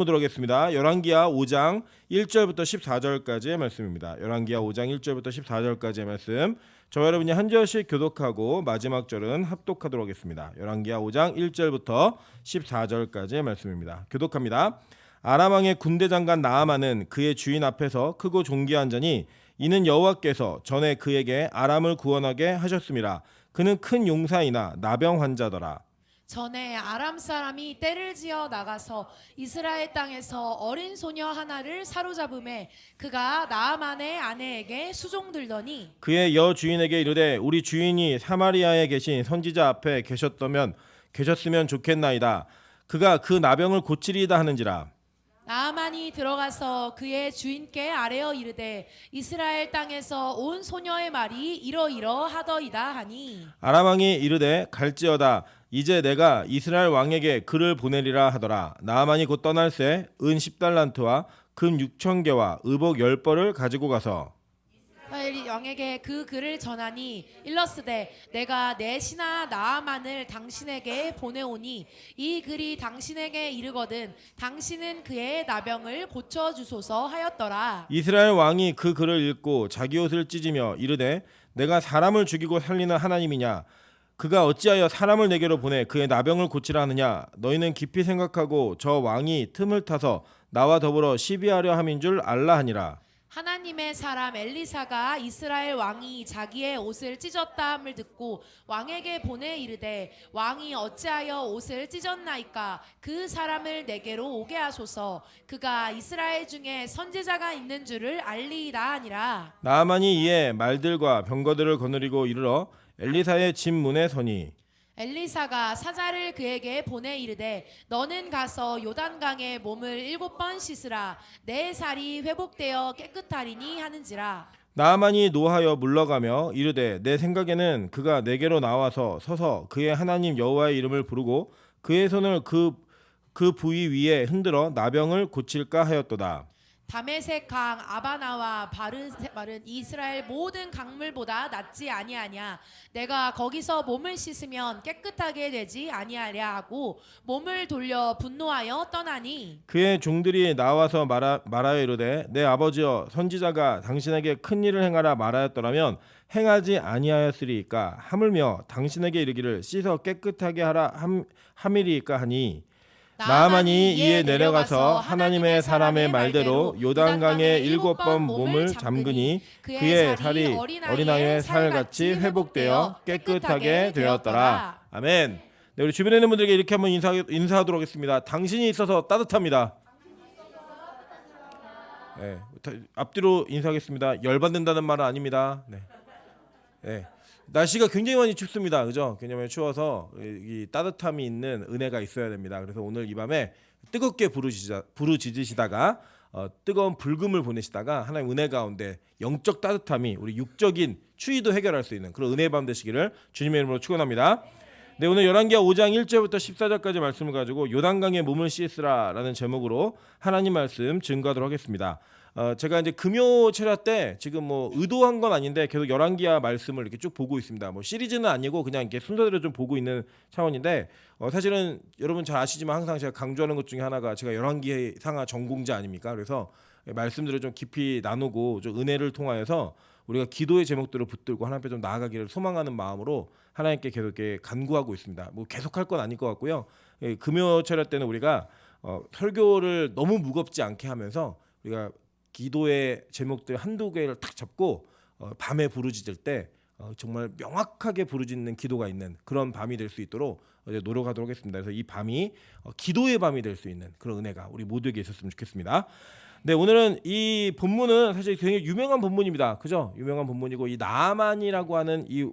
보도록 하겠습니다. 열왕기하 5장 1절부터 14절까지의 말씀입니다. 열왕기하 5장 1절부터 14절까지의 말씀. 저와 여러분이 한 절씩 교독하고 마지막 절은 합독하도록 하겠습니다. 열왕기하 5장 1절부터 14절까지의 말씀입니다. 교독합니다. 아람 왕의 군대 장관 나아만은 그의 주인 앞에서 크고 존귀한 자니 이는 여호와께서 전에 그에게 아람을 구원하게 하셨음이라. 그는 큰 용사이나 나병 환자더라. 전에 아람 사람이 떼를 지어 나가서 이스라엘 땅에서 어린 소녀 하나를 사로잡음에 그가 나아만의 아내에게 수종들더니 그의 여 주인에게 이르되 우리 주인이 사마리아에 계신 선지자 앞에 계셨으면 좋겠나이다. 그가 그 나병을 고치리이다 하는지라. 나아만이 들어가서 그의 주인께 아뢰어 이르되 이스라엘 땅에서 온 소녀의 말이 이러이러하더이다 하니 아람 왕이 이르되 갈지어다. 이제 내가 이스라엘 왕에게 글을 보내리라 하더라. 나아만이 곧 떠날새 은 10달란트와 금 6,000개와 의복 10벌을 가지고 가서 이스라엘 왕에게 그 글을 전하니 일러스되 내가 내 신하 나아만을 당신에게 보내오니 이 글이 당신에게 이르거든 당신은 그의 나병을 고쳐주소서 하였더라. 이스라엘 왕이 그 글을 읽고 자기 옷을 찢으며 이르되 내가 사람을 죽이고 살리는 하나님이냐. 그가 어찌하여 사람을 내게로 보내 그의 나병을 고치라 하느냐. 너희는 깊이 생각하고 저 왕이 틈을 타서 나와 더불어 시비하려 함인 줄 알라 하니라. 하나님의 사람 엘리사가 이스라엘 왕이 자기의 옷을 찢었다 함을 듣고 왕에게 보내 이르되 왕이 어찌하여 옷을 찢었나이까. 그 사람을 내게로 오게 하소서. 그가 이스라엘 중에 선지자가 있는 줄을 알리이다 하니라. 나아만이 이에 말들과 병거들을 거느리고 이르러 엘리사의 집 문에 서니 엘리사가 사자를 그에게 보내 이르되 너는 가서 요단강에 몸을 7번 씻으라. 내 살이 회복되어 깨끗하리니 하는지라. 나아만이 노하여 물러가며 이르되 내 생각에는 그가 내게로 나와서 서서 그의 하나님 여호와의 이름을 부르고 그의 손을 그 부위 위에 흔들어 나병을 고칠까 하였도다. 다메섹 강 아바나와 바르세말은 이스라엘 모든 강물보다 낫지 아니하냐. 내가 거기서 몸을 씻으면 깨끗하게 되지 아니하랴 하고 몸을 돌려 분노하여 떠나니 그의 종들이 나와서 말하여 이르되 내 아버지여 선지자가 당신에게 큰 일을 행하라 말하였더라면 행하지 아니하였으리이까. 하물며 당신에게 이르기를 씻어 깨끗하게 하라 함이리이까 하니 나아만이 이에 내려가서 하나님의 사람의 말대로 요단강에 7번 몸을 잠그니 그의 살이 어린아이의 살같이 회복되어 깨끗하게 되었더라. 아멘. 네, 우리 주변에 있는 분들에게 이렇게 한번 인사하도록 하겠습니다. 당신이 있어서 따뜻합니다. 네, 앞뒤로 인사하겠습니다. 열받는다는 말은 아닙니다. 네. 네. 날씨가 굉장히 많이 춥습니다. 그죠? 굉장히 추워서 이 따뜻함이 있는 은혜가 있어야 됩니다. 그래서 오늘 이 밤에 뜨겁게 부르짖으시다가 뜨거운 불금을 보내시다가 하나님 은혜 가운데 영적 따뜻함이 우리 육적인 추위도 해결할 수 있는 그런 은혜의 밤 되시기를 주님의 이름으로 축원합니다. 네, 오늘 열왕기하 5장 1절부터 14절까지 말씀을 가지고 요단강에 몸을 씻으라라는 제목으로 하나님 말씀 증거하도록 하겠습니다. 제가 이제 금요 철야 때 지금 뭐 의도한 건 아닌데 계속 열왕기하 말씀을 이렇게 쭉 보고 있습니다. 뭐 시리즈는 아니고 그냥 이렇게 순서대로 좀 보고 있는 차원인데 사실은 여러분 잘 아시지만 항상 제가 강조하는 것 중에 하나가 제가 열왕기하 전공자 아닙니까? 그래서 말씀들을 좀 깊이 나누고 좀 은혜를 통하여서 우리가 기도의 제목들을 붙들고 하나님 앞에 좀 나아가기를 소망하는 마음으로 하나님께 계속 이렇게 간구하고 있습니다. 뭐 계속할 건 아닐 것 같고요. 금요 철야 때는 우리가 설교를 너무 무겁지 않게 하면서 우리가 기도의 제목들 한두 개를 탁 잡고 밤에 부르짖을 때 정말 명확하게 부르짖는 기도가 있는 그런 밤이 될 수 있도록 노력하도록 하겠습니다. 그래서 이 밤이 기도의 밤이 될 수 있는 그런 은혜가 우리 모두에게 있었으면 좋겠습니다. 네, 오늘은 이 본문은 사실 굉장히 유명한 본문입니다. 그죠? 유명한 본문이고 이 나아만이라고 하는 이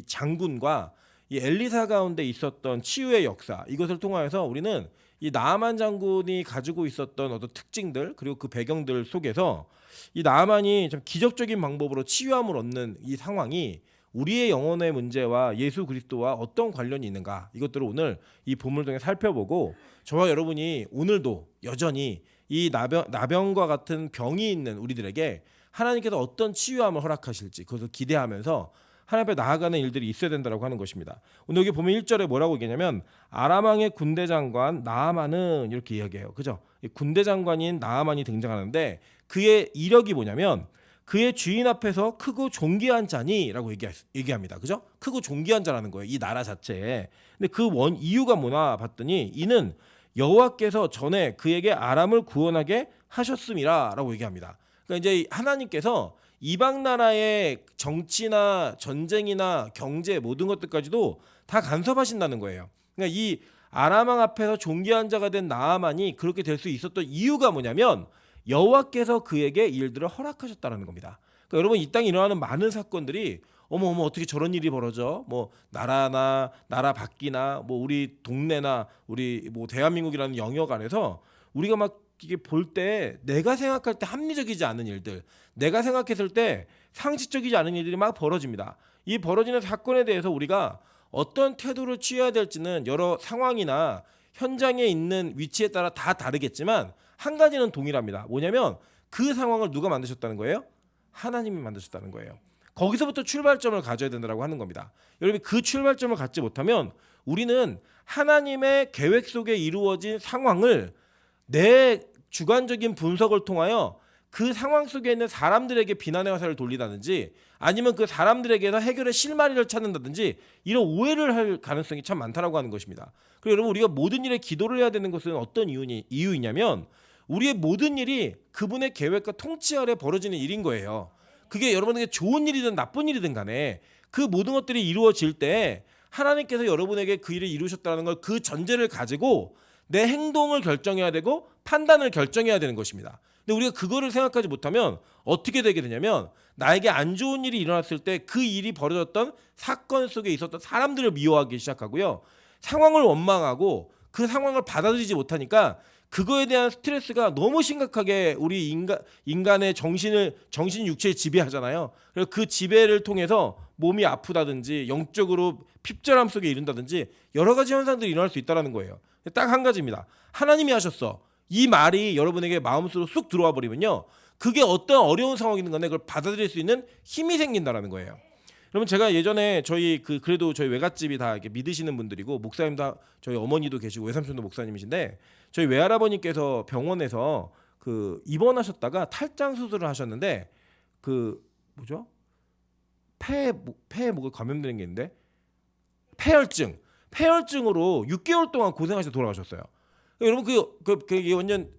장군과 이 엘리사 가운데 있었던 치유의 역사 이것을 통하여서 우리는 이 나아만 장군이 가지고 있었던 어떤 특징들 그리고 그 배경들 속에서 이 나아만이 좀 기적적인 방법으로 치유함을 얻는 이 상황이 우리의 영혼의 문제와 예수 그리스도와 어떤 관련이 있는가 이것들을 오늘 이 본문을 통해 살펴보고 저와 여러분이 오늘도 여전히 이 나병과 같은 병이 있는 우리들에게 하나님께서 어떤 치유함을 허락하실지 그것을 기대하면서 하나님 앞에 나아가는 일들이 있어야 된다고 하는 것입니다. 오늘 여기 보면 1절에 뭐라고 얘기하냐면 아람 왕의 군대 장관 나아만은 이렇게 이야기해요. 그죠? 군대 장관인 나아만이 등장하는데 그의 이력이 뭐냐면 그의 주인 앞에서 크고 존귀한 자니라고 얘기합니다. 그죠? 크고 존귀한 자라는 거예요. 이 나라 자체에. 근데 그 이유가 뭐나 봤더니 이는 여호와께서 전에 그에게 아람을 구원하게 하셨음이라라고 얘기합니다. 그러니까 이제 하나님께서 이방 나라의 정치나 전쟁이나 경제 모든 것들까지도 다 간섭하신다는 거예요. 그러니까 이 아람 왕 앞에서 존귀한 자가 된 나아만이 그렇게 될 수 있었던 이유가 뭐냐면 여호와께서 그에게 일들을 허락하셨다는 겁니다. 그러니까 여러분 이 땅에 일어나는 많은 사건들이 어머 어떻게 저런 일이 벌어져? 뭐 나라나 나라 밖이나 뭐 우리 동네나 우리 뭐 대한민국이라는 영역 안에서 우리가 막 이게 볼 때 내가 생각할 때 합리적이지 않은 일들, 내가 생각했을 때 상식적이지 않은 일들이 막 벌어집니다. 이 벌어지는 사건에 대해서 우리가 어떤 태도를 취해야 될지는 여러 상황이나 현장에 있는 위치에 따라 다 다르겠지만 한 가지는 동일합니다. 뭐냐면 그 상황을 누가 만드셨다는 거예요? 하나님이 만드셨다는 거예요. 거기서부터 출발점을 가져야 된다고 하는 겁니다. 여러분 그 출발점을 갖지 못하면 우리는 하나님의 계획 속에 이루어진 상황을 내 주관적인 분석을 통하여 그 상황 속에 있는 사람들에게 비난의 화살을 돌리다든지 아니면 그 사람들에게서 해결의 실마리를 찾는다든지 이런 오해를 할 가능성이 참 많다라고 하는 것입니다. 그리고 여러분 우리가 모든 일에 기도를 해야 되는 것은 어떤 이유이냐면 우리의 모든 일이 그분의 계획과 통치 아래 벌어지는 일인 거예요. 그게 여러분에게 좋은 일이든 나쁜 일이든 간에 그 모든 것들이 이루어질 때 하나님께서 여러분에게 그 일을 이루셨다는 걸 그 전제를 가지고 내 행동을 결정해야 되고 판단을 결정해야 되는 것입니다. 근데 우리가 그거를 생각하지 못하면 어떻게 되게 되냐면 나에게 안 좋은 일이 일어났을 때 그 일이 벌어졌던 사건 속에 있었던 사람들을 미워하기 시작하고요. 상황을 원망하고 그 상황을 받아들이지 못하니까 그거에 대한 스트레스가 너무 심각하게 우리 인간의 정신 육체에 지배하잖아요. 그래서 그 지배를 통해서 몸이 아프다든지 영적으로 핍절함 속에 이른다든지 여러 가지 현상들이 일어날 수 있다는 거예요. 딱 한 가지입니다. 하나님이 하셨어. 이 말이 여러분에게 마음속으로 쑥 들어와 버리면요. 그게 어떤 어려운 상황이든 간에 그걸 받아들일 수 있는 힘이 생긴다는 거예요. 여러분 제가 예전에 그래도 저희 외갓집이 다 이렇게 믿으시는 분들이고 목사님 다 저희 어머니도 계시고 외삼촌도 목사님이신데 저희 외할아버님께서 병원에서 그 입원하셨다가 탈장 수술을 하셨는데 그 뭐죠? 폐에 뭐가 감염되는 게 있는데 폐혈증으로 6개월 동안 고생하셔서 돌아가셨어요. 여러분 그게 완전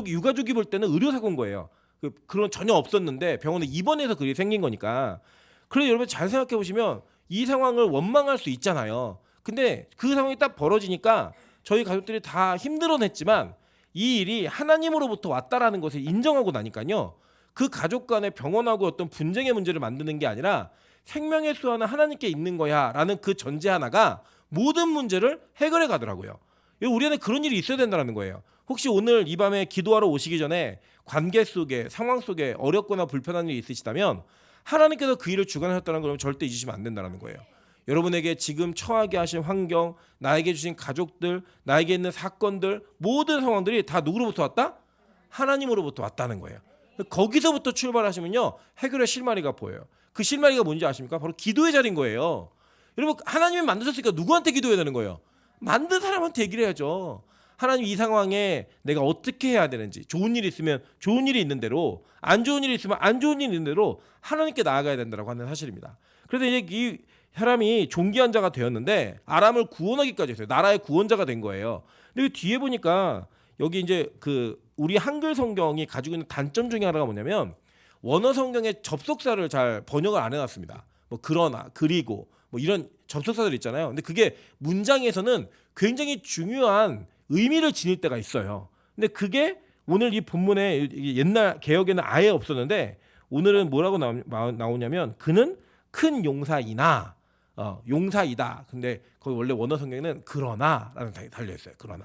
유가족이 볼 때는 의료 사고인 거예요. 그런 전혀 없었는데 병원에 입원해서 그게 생긴 거니까. 그래서 여러분 잘 생각해 보시면 이 상황을 원망할 수 있잖아요. 근데 그 상황이 딱 벌어지니까 저희 가족들이 다 힘들어냈지만 이 일이 하나님으로부터 왔다라는 것을 인정하고 나니까요. 그 가족 간의 병원하고 어떤 분쟁의 문제를 만드는 게 아니라 생명의 수하는 하나님께 있는 거야 라는 그 전제 하나가 모든 문제를 해결해 가더라고요. 우리는 그런 일이 있어야 된다는 거예요. 혹시 오늘 이 밤에 기도하러 오시기 전에 관계 속에 상황 속에 어렵거나 불편한 일이 있으시다면 하나님께서 그 일을 주관하셨다는 걸 절대 잊으시면 안 된다는 거예요. 여러분에게 지금 처하게 하신 환경, 나에게 주신 가족들, 나에게 있는 사건들 모든 상황들이 다 누구로부터 왔다? 하나님으로부터 왔다는 거예요. 거기서부터 출발하시면요. 해결의 실마리가 보여요. 그 실마리가 뭔지 아십니까? 바로 기도의 자리인 거예요. 여러분 하나님이 만드셨으니까 누구한테 기도해야 되는 거예요? 만든 사람한테 얘기를 해야죠. 하나님 이 상황에 내가 어떻게 해야 되는지 좋은 일이 있으면 좋은 일이 있는 대로 안 좋은 일이 있으면 안 좋은 일이 있는 대로 하나님께 나아가야 된다고 하는 사실입니다. 그래서 이제 이 사람이 존귀한 자가 되었는데 아람을 구원하기까지 했어요. 나라의 구원자가 된 거예요. 근데 뒤에 보니까 여기 이제 우리 한글 성경이 가지고 있는 단점 중에 하나가 뭐냐면 원어 성경의 접속사를 잘 번역을 안 해놨습니다. 뭐 그러나 그리고 뭐 이런 접속사들 있잖아요. 근데 그게 문장에서는 굉장히 중요한 의미를 지닐 때가 있어요. 근데 그게 오늘 이 본문에 옛날 개혁에는 아예 없었는데 오늘은 뭐라고 나오냐면 그는 큰 용사이나 용사이다. 근데 거기 원래 원어 성경에는 그러나라는 단이 달려 있어요. 그러나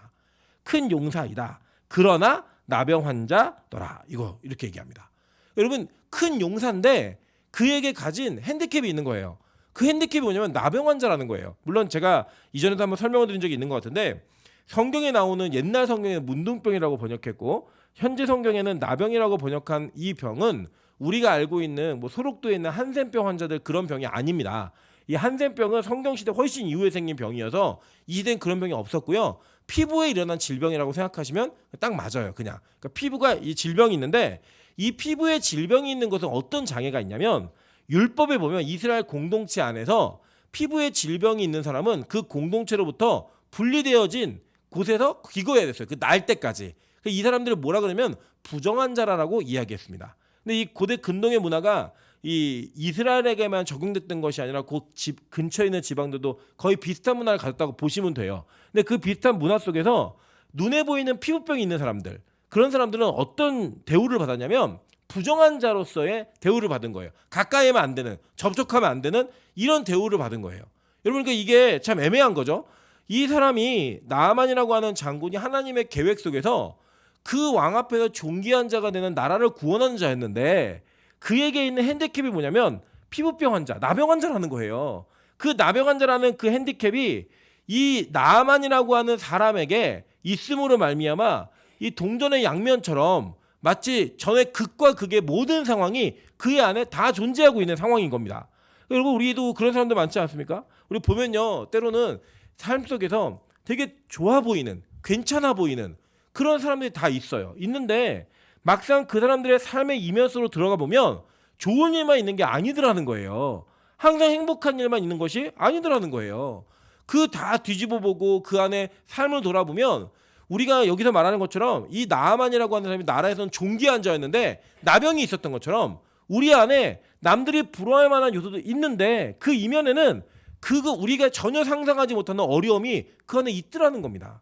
큰 용사이다. 그러나 나병 환자더라. 이거 이렇게 얘기합니다. 여러분 큰 용사인데 그에게 가진 핸디캡이 있는 거예요. 그 핸디캡이 뭐냐면 나병 환자라는 거예요. 물론 제가 이전에도 한번 설명을 드린 적이 있는 것 같은데 성경에 나오는 옛날 성경에는 문둥병이라고 번역했고 현재 성경에는 나병이라고 번역한 이 병은 우리가 알고 있는 뭐 소록도에 있는 한센병 환자들 그런 병이 아닙니다. 이 한센병은 성경시대 훨씬 이후에 생긴 병이어서 이 시대는 그런 병이 없었고요. 피부에 일어난 질병이라고 생각하시면 딱 맞아요. 그냥 그러니까 피부가 이 질병이 있는데 이 피부에 질병이 있는 것은 어떤 장애가 있냐면 율법에 보면 이스라엘 공동체 안에서 피부에 질병이 있는 사람은 그 공동체로부터 분리되어진 곳에서 기거해야 됐어요. 그 날 때까지. 이 사람들을 뭐라 그러면 부정한 자라라고 이야기했습니다. 근데 이 고대 근동의 문화가 이 이스라엘에게만 적용됐던 것이 아니라 그 집 근처에 있는 지방들도 거의 비슷한 문화를 가졌다고 보시면 돼요. 근데 그 비슷한 문화 속에서 눈에 보이는 피부병이 있는 사람들, 그런 사람들은 어떤 대우를 받았냐면 부정한 자로서의 대우를 받은 거예요. 가까이 하면 안 되는, 접촉하면 안 되는 이런 대우를 받은 거예요. 여러분, 그러니까 이게 참 애매한 거죠. 이 사람이 나아만이라고 하는 장군이 하나님의 계획 속에서 그 왕 앞에서 존귀한 자가 되는 나라를 구원하는 자였는데 그에게 있는 핸디캡이 뭐냐면 피부병 환자, 나병 환자라는 거예요. 그 나병 환자라는 그 핸디캡이 이 나아만이라고 하는 사람에게 있음으로 말미암아 이 동전의 양면처럼 마치 전에 극과 극의 모든 상황이 그의 안에 다 존재하고 있는 상황인 겁니다. 여러분, 우리도 그런 사람들 많지 않습니까? 우리 보면요, 때로는 삶 속에서 되게 좋아 보이는, 괜찮아 보이는 그런 사람들이 다 있어요. 있는데 막상 그 사람들의 삶의 이면으로 들어가 보면 좋은 일만 있는 게 아니더라는 거예요. 항상 행복한 일만 있는 것이 아니더라는 거예요. 그 다 뒤집어 보고 그 안에 삶을 돌아보면 우리가 여기서 말하는 것처럼 이 나아만이라고 하는 사람이 나라에서는 존귀한 자였는데 나병이 있었던 것처럼 우리 안에 남들이 부러워할 만한 요소도 있는데 그 이면에는 그거 우리가 전혀 상상하지 못하는 어려움이 그 안에 있더라는 겁니다.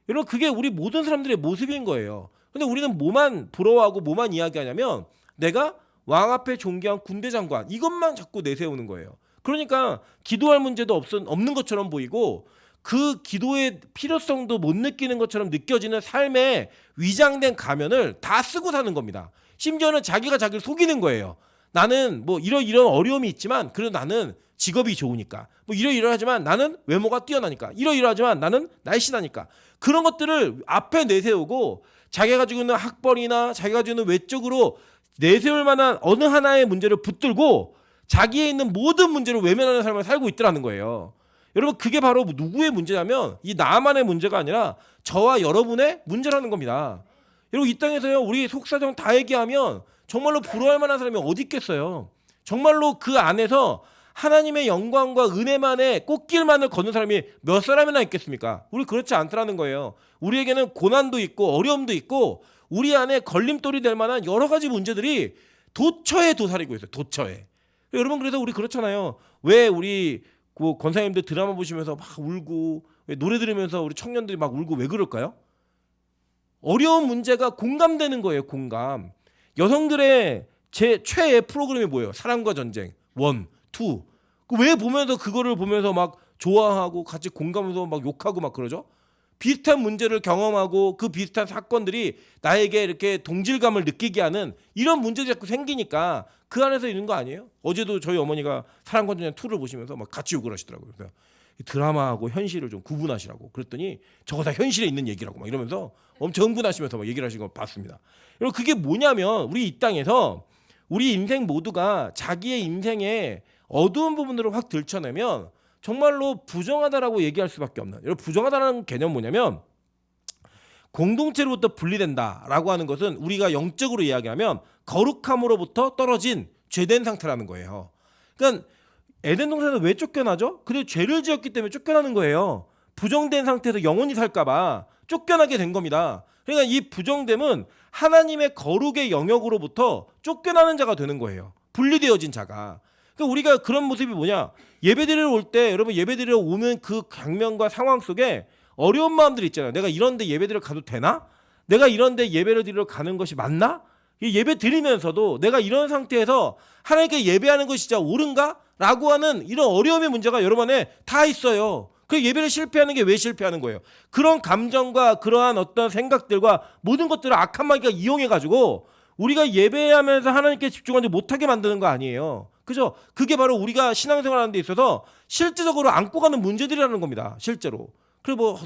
여러분, 그게 우리 모든 사람들의 모습인 거예요. 근데 우리는 뭐만 부러워하고 뭐만 이야기하냐면 내가 왕 앞에 존귀한 군대 장관 이것만 자꾸 내세우는 거예요. 그러니까 기도할 문제도 없는 것처럼 보이고 그 기도의 필요성도 못 느끼는 것처럼 느껴지는 삶의 위장된 가면을 다 쓰고 사는 겁니다. 심지어는 자기가 자기를 속이는 거예요. 나는 뭐 이런 어려움이 있지만 그래도 나는 직업이 좋으니까 뭐 이러이러하지만 나는 외모가 뛰어나니까 이러이러하지만 나는 날씬하니까 그런 것들을 앞에 내세우고 자기가 가지고 있는 학벌이나 자기가 가지고 있는 외적으로 내세울 만한 어느 하나의 문제를 붙들고 자기에 있는 모든 문제를 외면하는 삶을 살고 있더라는 거예요. 여러분, 그게 바로 누구의 문제냐면 이 나만의 문제가 아니라 저와 여러분의 문제라는 겁니다. 여러분, 이 땅에서요 우리 속사정 다 얘기하면 정말로 부러워할 만한 사람이 어디 있겠어요. 정말로 그 안에서 하나님의 영광과 은혜만에 꽃길만을 걷는 사람이 몇 사람이나 있겠습니까? 우리 그렇지 않더라는 거예요. 우리에게는 고난도 있고 어려움도 있고 우리 안에 걸림돌이 될 만한 여러 가지 문제들이 도처에 도사리고 있어요. 도처에. 여러분, 그래서 우리 그렇잖아요. 왜 우리 그 권사님들 드라마 보시면서 막 울고 왜 노래 들으면서 우리 청년들이 막 울고 왜 그럴까요? 어려운 문제가 공감되는 거예요. 공감. 여성들의 제 최애 프로그램이 뭐예요? 사랑과 전쟁 1, 2. 왜 보면서 그거를 보면서 막 좋아하고 같이 공감해서 막 욕하고 막 그러죠? 비슷한 문제를 경험하고 그 비슷한 사건들이 나에게 이렇게 동질감을 느끼게 하는 이런 문제들이 자꾸 생기니까 그 안에서 있는 거 아니에요? 어제도 저희 어머니가 사랑과 전쟁 2를 보시면서 막 같이 욕을 하시더라고요. 그래서 드라마하고 현실을 좀 구분하시라고 그랬더니 저거 다 현실에 있는 얘기라고 막 이러면서 엄청 흥분하시면서 막 얘기를 하시는 거 봤습니다. 여러분, 그게 뭐냐면 우리 이 땅에서 우리 인생 모두가 자기의 인생의 어두운 부분으로 확 들춰내면 정말로 부정하다라고 얘기할 수밖에 없는. 여러분, 부정하다라는 개념 뭐냐면 공동체로부터 분리된다라고 하는 것은 우리가 영적으로 이야기하면 거룩함으로부터 떨어진 죄된 상태라는 거예요. 그러니까 에덴 동산에서 왜 쫓겨나죠? 근데 죄를 지었기 때문에 쫓겨나는 거예요. 부정된 상태에서 영원히 살까봐 쫓겨나게 된 겁니다. 그러니까 이 부정됨은 하나님의 거룩의 영역으로부터 쫓겨나는 자가 되는 거예요. 분리되어진 자가. 그러니까 우리가 그런 모습이 뭐냐? 예배드리러 올 때 여러분 예배드리러 오는 그 장면과 상황 속에 어려운 마음들이 있잖아요. 내가 이런데 예배드리러 가도 되나? 내가 이런데 예배를 드리러 가는 것이 맞나? 예배 드리면서도 내가 이런 상태에서 하나님께 예배하는 것이 진짜 옳은가? 라고 하는 이런 어려움의 문제가 여러분 안에 다 있어요. 그 예배를 실패하는 게 왜 실패하는 거예요? 그런 감정과 그러한 어떤 생각들과 모든 것들을 악한 마귀가 이용해가지고 우리가 예배하면서 하나님께 집중하지 못하게 만드는 거 아니에요. 그죠? 그게 바로 우리가 신앙생활하는 데 있어서 실제적으로 안고 가는 문제들이라는 겁니다. 실제로. 그리고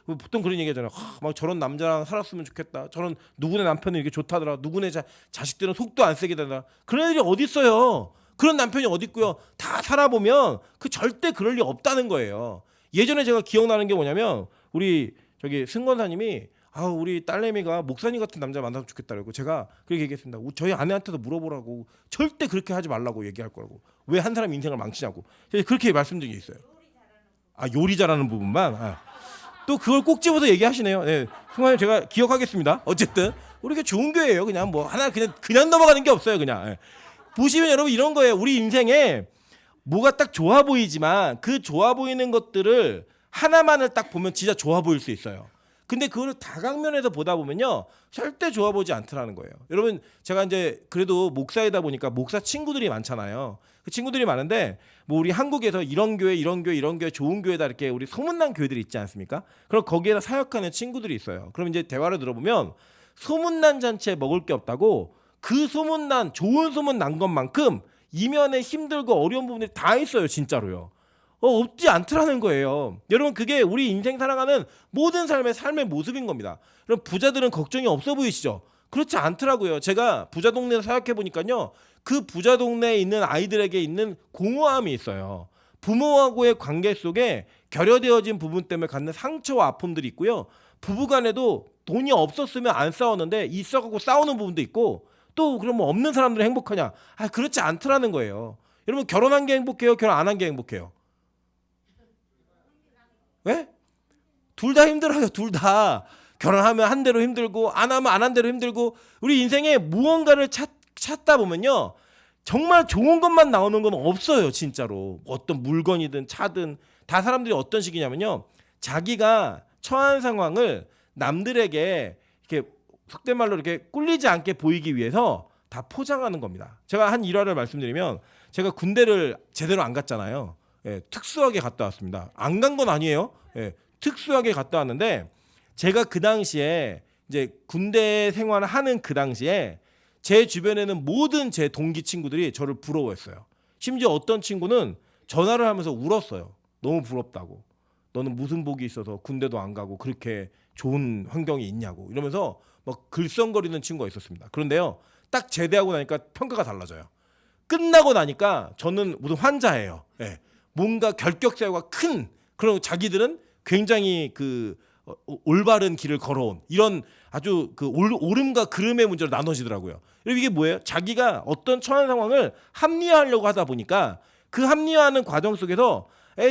뭐 보통 그런 얘기 하잖아요. 막 저런 남자랑 살았으면 좋겠다. 저런 누구네 남편은 이렇게 좋다더라. 누구네 자식들은 속도 안 세게 되더라. 그런 애들이 어디 있어요? 그런 남편이 어디 있고요? 다 살아보면 그 절대 그럴 리 없다는 거예요. 예전에 제가 기억나는 게 뭐냐면 우리 저기 승권사님이 우리 딸내미가 목사님 같은 남자 만나면 좋겠다고 제가 그렇게 얘기했습니다. 저희 아내한테도 물어보라고 절대 그렇게 하지 말라고 얘기할 거라고 왜 한 사람 인생을 망치냐고 제가 그렇게 말씀드린 게 있어요. 요리 잘하는 부분만 또 그걸 꼭 집어서 얘기하시네요. 네, 승관님 제가 기억하겠습니다. 어쨌든 우리가 좋은 교회예요. 그냥 뭐 하나 그냥 넘어가는 게 없어요. 그냥 보시면 여러분 이런 거예요. 우리 인생에 뭐가 딱 좋아 보이지만 그 좋아 보이는 것들을 하나만을 딱 보면 진짜 좋아 보일 수 있어요. 근데 그걸 다각면에서 보다 보면요 절대 좋아 보이지 않더라는 거예요. 여러분 제가 이제 그래도 목사이다 보니까 목사 친구들이 많잖아요. 그 친구들이 많은데 뭐 우리 한국에서 이런 교회 좋은 교회다 이렇게 우리 소문난 교회들이 있지 않습니까? 그럼 거기에다 사역하는 친구들이 있어요. 그럼 이제 대화를 들어보면 소문난 잔치에 먹을 게 없다고 그 소문난 좋은 소문 난 것만큼 이면에 힘들고 어려운 부분들이 다 있어요. 진짜로요. 없지 않더라는 거예요. 여러분 그게 우리 인생 살아가는 모든 삶의 모습인 겁니다. 그럼 부자들은 걱정이 없어 보이시죠? 그렇지 않더라고요. 제가 부자 동네에 사역해 보니까요. 그 부자 동네에 있는 아이들에게 있는 공허함이 있어요. 부모하고의 관계 속에 결여되어진 부분 때문에 갖는 상처와 아픔들이 있고요. 부부간에도 돈이 없었으면 안 싸웠는데 있어갖고 싸우는 부분도 있고 또 그러면 없는 사람들은 행복하냐? 그렇지 않더라는 거예요. 여러분 결혼한 게 행복해요? 결혼 안 한 게 행복해요? 왜? 둘 다 힘들어요. 둘 다. 결혼하면 한 대로 힘들고 안 하면 안 한 대로 힘들고 우리 인생에 무언가를 찾다 보면요. 정말 좋은 것만 나오는 건 없어요. 진짜로. 어떤 물건이든 차든 다 사람들이 어떤 식이냐면요. 자기가 처한 상황을 남들에게 이렇게 속된 말로 이렇게 꿀리지 않게 보이기 위해서 다 포장하는 겁니다. 제가 한 일화를 말씀드리면 제가 군대를 제대로 안 갔잖아요. 특수하게 갔다 왔습니다. 안 간 건 아니에요. 특수하게 갔다 왔는데 제가 그 당시에 이제 군대 생활을 하는 그 당시에 제 주변에는 모든 제 동기 친구들이 저를 부러워했어요. 심지어 어떤 친구는 전화를 하면서 울었어요. 너무 부럽다고. 너는 무슨 복이 있어서 군대도 안 가고 그렇게 좋은 환경이 있냐고 이러면서 막 글썽거리는 친구가 있었습니다. 그런데요. 딱 제대하고 나니까 평가가 달라져요. 끝나고 나니까 저는 무슨 환자예요. 뭔가 결격사유가 큰 그런 자기들은 굉장히 올바른 길을 걸어온 이런 아주 옳음과 그름의 문제로 나눠지더라고요. 그리고 이게 뭐예요? 자기가 어떤 처한 상황을 합리화하려고 하다 보니까 그 합리화하는 과정 속에서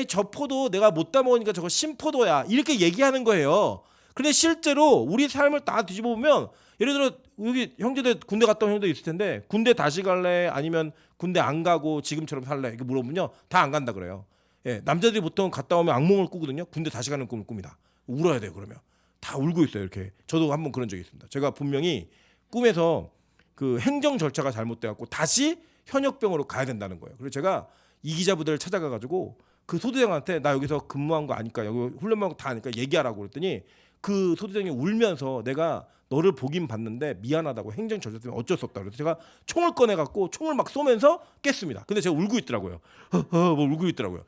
저 포도 내가 못 따먹으니까 저거 신포도야 이렇게 얘기하는 거예요. 근데 실제로 우리 삶을 다 뒤집어 보면 예를 들어 여기 형제들 군대 갔다 온 형들 있을 텐데 군대 다시 갈래 아니면 군대 안 가고 지금처럼 살래 이렇게 물어보면요 다 안 간다 그래요. 남자들이 보통 갔다 오면 악몽을 꾸거든요. 군대 다시 가는 꿈을 꿉니다. 울어야 돼요. 그러면 다 울고 있어요. 이렇게 저도 한번 그런 적이 있습니다. 제가 분명히 꿈에서 그 행정 절차가 잘못돼갖고 다시 현역병으로 가야 된다는 거예요. 그래서 제가 이 기자부대를 찾아가가지고 그 소대장한테 나 여기서 근무한 거 아니까 여기 훈련한 거 다 아니까 얘기하라고 그랬더니 그 소대장이 울면서 내가 너를 보긴 봤는데 미안하다고 행정 절차 때문에 어쩔 수 없다 그래서 제가 총을 꺼내갖고 총을 막 쏘면서 깼습니다. 근데 제가 울고 있더라고요. 뭐 울고 있더라고요.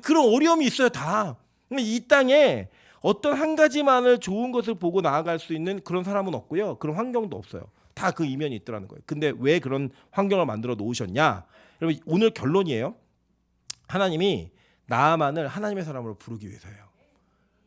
그런 어려움이 있어요 다. 이 땅에 어떤 한 가지만을 좋은 것을 보고 나아갈 수 있는 그런 사람은 없고요. 그런 환경도 없어요. 다 그 이면이 있더라는 거예요. 근데 왜 그런 환경을 만들어 놓으셨냐? 여러분 오늘 결론이에요. 하나님이 나아만을 하나님의 사람으로 부르기 위해서예요.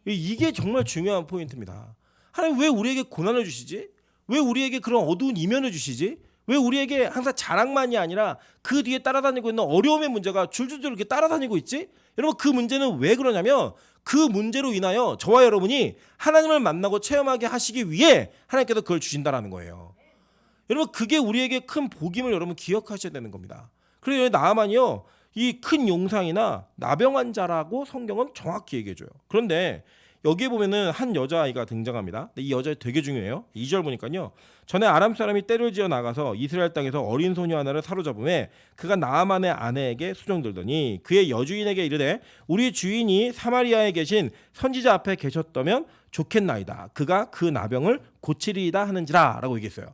이게 정말 중요한 포인트입니다. 하나님 왜 우리에게 고난을 주시지? 왜 우리에게 그런 어두운 이면을 주시지? 왜 우리에게 항상 자랑만이 아니라 그 뒤에 따라다니고 있는 어려움의 문제가 줄줄줄 이렇게 따라다니고 있지? 여러분 그 문제는 왜 그러냐면 그 문제로 인하여 저와 여러분이 하나님을 만나고 체험하게 하시기 위해 하나님께서 그걸 주신다라는 거예요. 여러분 그게 우리에게 큰 복임을 여러분 기억하셔야 되는 겁니다. 그래서 나아만이요. 이 큰 용상이나 나병 자라고 성경은 정확히 얘기해줘요. 그런데 여기에 보면은 한 여자아이가 등장합니다. 근데 이 여자애 되게 중요해요. 2절 보니까요. 전에 아람 사람이 떼를 지어 나가서 이스라엘 땅에서 어린 소녀 하나를 사로잡음에 그가 나아만의 아내에게 수종들더니 그의 여주인에게 이르되 우리 주인이 사마리아에 계신 선지자 앞에 계셨다면 좋겠나이다. 그가 그 나병을 고치리이다 하는지라 라고 얘기했어요.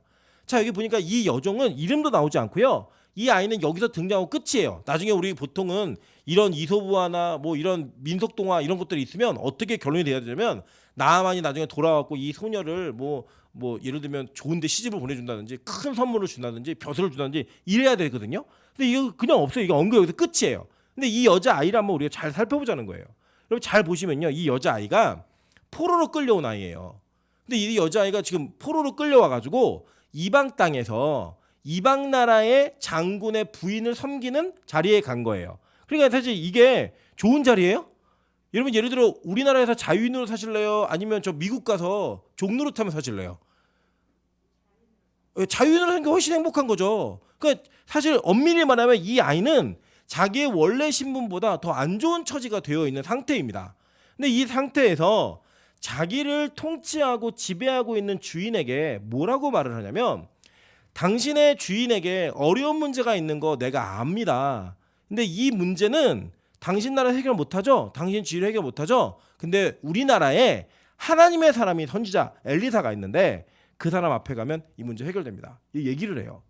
자 여기 보니까 이 여종은 이름도 나오지 않고요. 이 아이는 여기서 등장하고 끝이에요. 나중에 우리 보통은 이런 이소부화나 뭐 이런 민속동화 이런 것들이 있으면 어떻게 결론이 돼야 되냐면 나아만이 나중에 돌아와갖고 이 소녀를 뭐 예를 들면 좋은데 시집을 보내준다든지 큰 선물을 준다든지 벼슬을 준다든지 이래야 되거든요. 근데 이거 그냥 없어요. 이게 언급 여기서 끝이에요. 근데 이 여자 아이를 한번 우리가 잘 살펴보자는 거예요. 여러분 잘 보시면요, 이 여자 아이가 포로로 끌려온 아이예요. 근데 이 여자아이가 지금 포로로 끌려와가지고 이방 땅에서 이방 나라의 장군의 부인을 섬기는 자리에 간 거예요. 그러니까 사실 이게 좋은 자리예요? 여러분 예를 들어 우리나라에서 자유인으로 사실래요? 아니면 저 미국 가서 종노릇 하면 사실래요? 자유인으로 사는 게 훨씬 행복한 거죠. 그러니까 사실 엄밀히 말하면 이 아이는 자기의 원래 신분보다 더 안 좋은 처지가 되어 있는 상태입니다. 근데 이 상태에서 자기를 통치하고 지배하고 있는 주인에게 뭐라고 말을 하냐면 당신의 주인에게 어려운 문제가 있는 거 내가 압니다. 근데 이 문제는 당신 나라 해결 못하죠? 당신 주위를 해결 못하죠? 근데 우리나라에 하나님의 사람이 선지자 엘리사가 있는데 그 사람 앞에 가면 이 문제 해결됩니다. 이 얘기를 해요.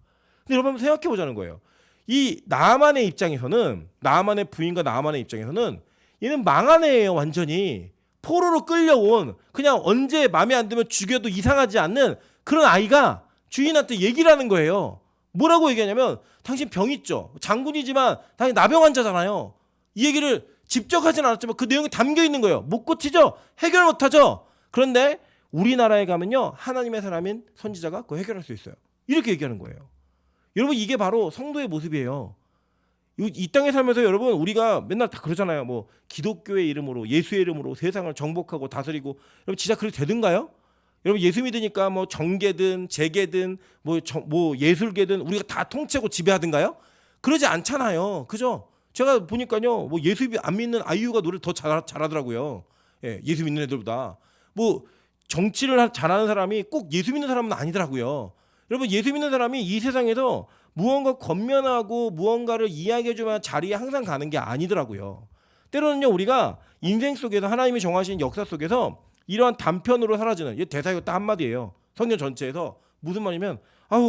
근데 여러분 한번 생각해 보자는 거예요. 이 나아만의 입장에서는 나아만의 부인과 나아만의 입장에서는 얘는 망한 애예요. 완전히 포로로 끌려온 그냥 언제 마음에 안 들면 죽여도 이상하지 않는 그런 아이가 주인한테 얘기를 하는 거예요. 뭐라고 얘기하냐면 당신 병 있죠. 장군이지만 당신 나병 환자잖아요. 이 얘기를 직접 하진 않았지만 그 내용이 담겨 있는 거예요. 못 고치죠. 해결 못하죠. 그런데 우리나라에 가면요 하나님의 사람인 선지자가 그거 해결할 수 있어요. 이렇게 얘기하는 거예요. 여러분 이게 바로 성도의 모습이에요. 이 땅에 살면서 여러분 우리가 맨날 다 그러잖아요. 뭐 기독교의 이름으로 예수의 이름으로 세상을 정복하고 다스리고 여러분 진짜 그렇게 되든가요? 여러분 예수 믿으니까 뭐 정계든 재계든 뭐 예술계든 우리가 다 통치하고 지배하든가요? 그러지 않잖아요. 그죠? 제가 보니까요 뭐 예수 안 믿는 아이유가 노래 더 잘하더라고요. 예, 예수 믿는 애들보다 뭐 정치를 잘하는 사람이 꼭 예수 믿는 사람은 아니더라고요. 여러분 예수 믿는 사람이 이 세상에서 무언가 권면하고 무언가를 이야기해주면 자리에 항상 가는 게 아니더라고요. 때로는요 우리가 인생 속에서 하나님이 정하신 역사 속에서 이러한 단편으로 사라지는 이 대사가 딱 한마디예요. 성경 전체에서 무슨 말이면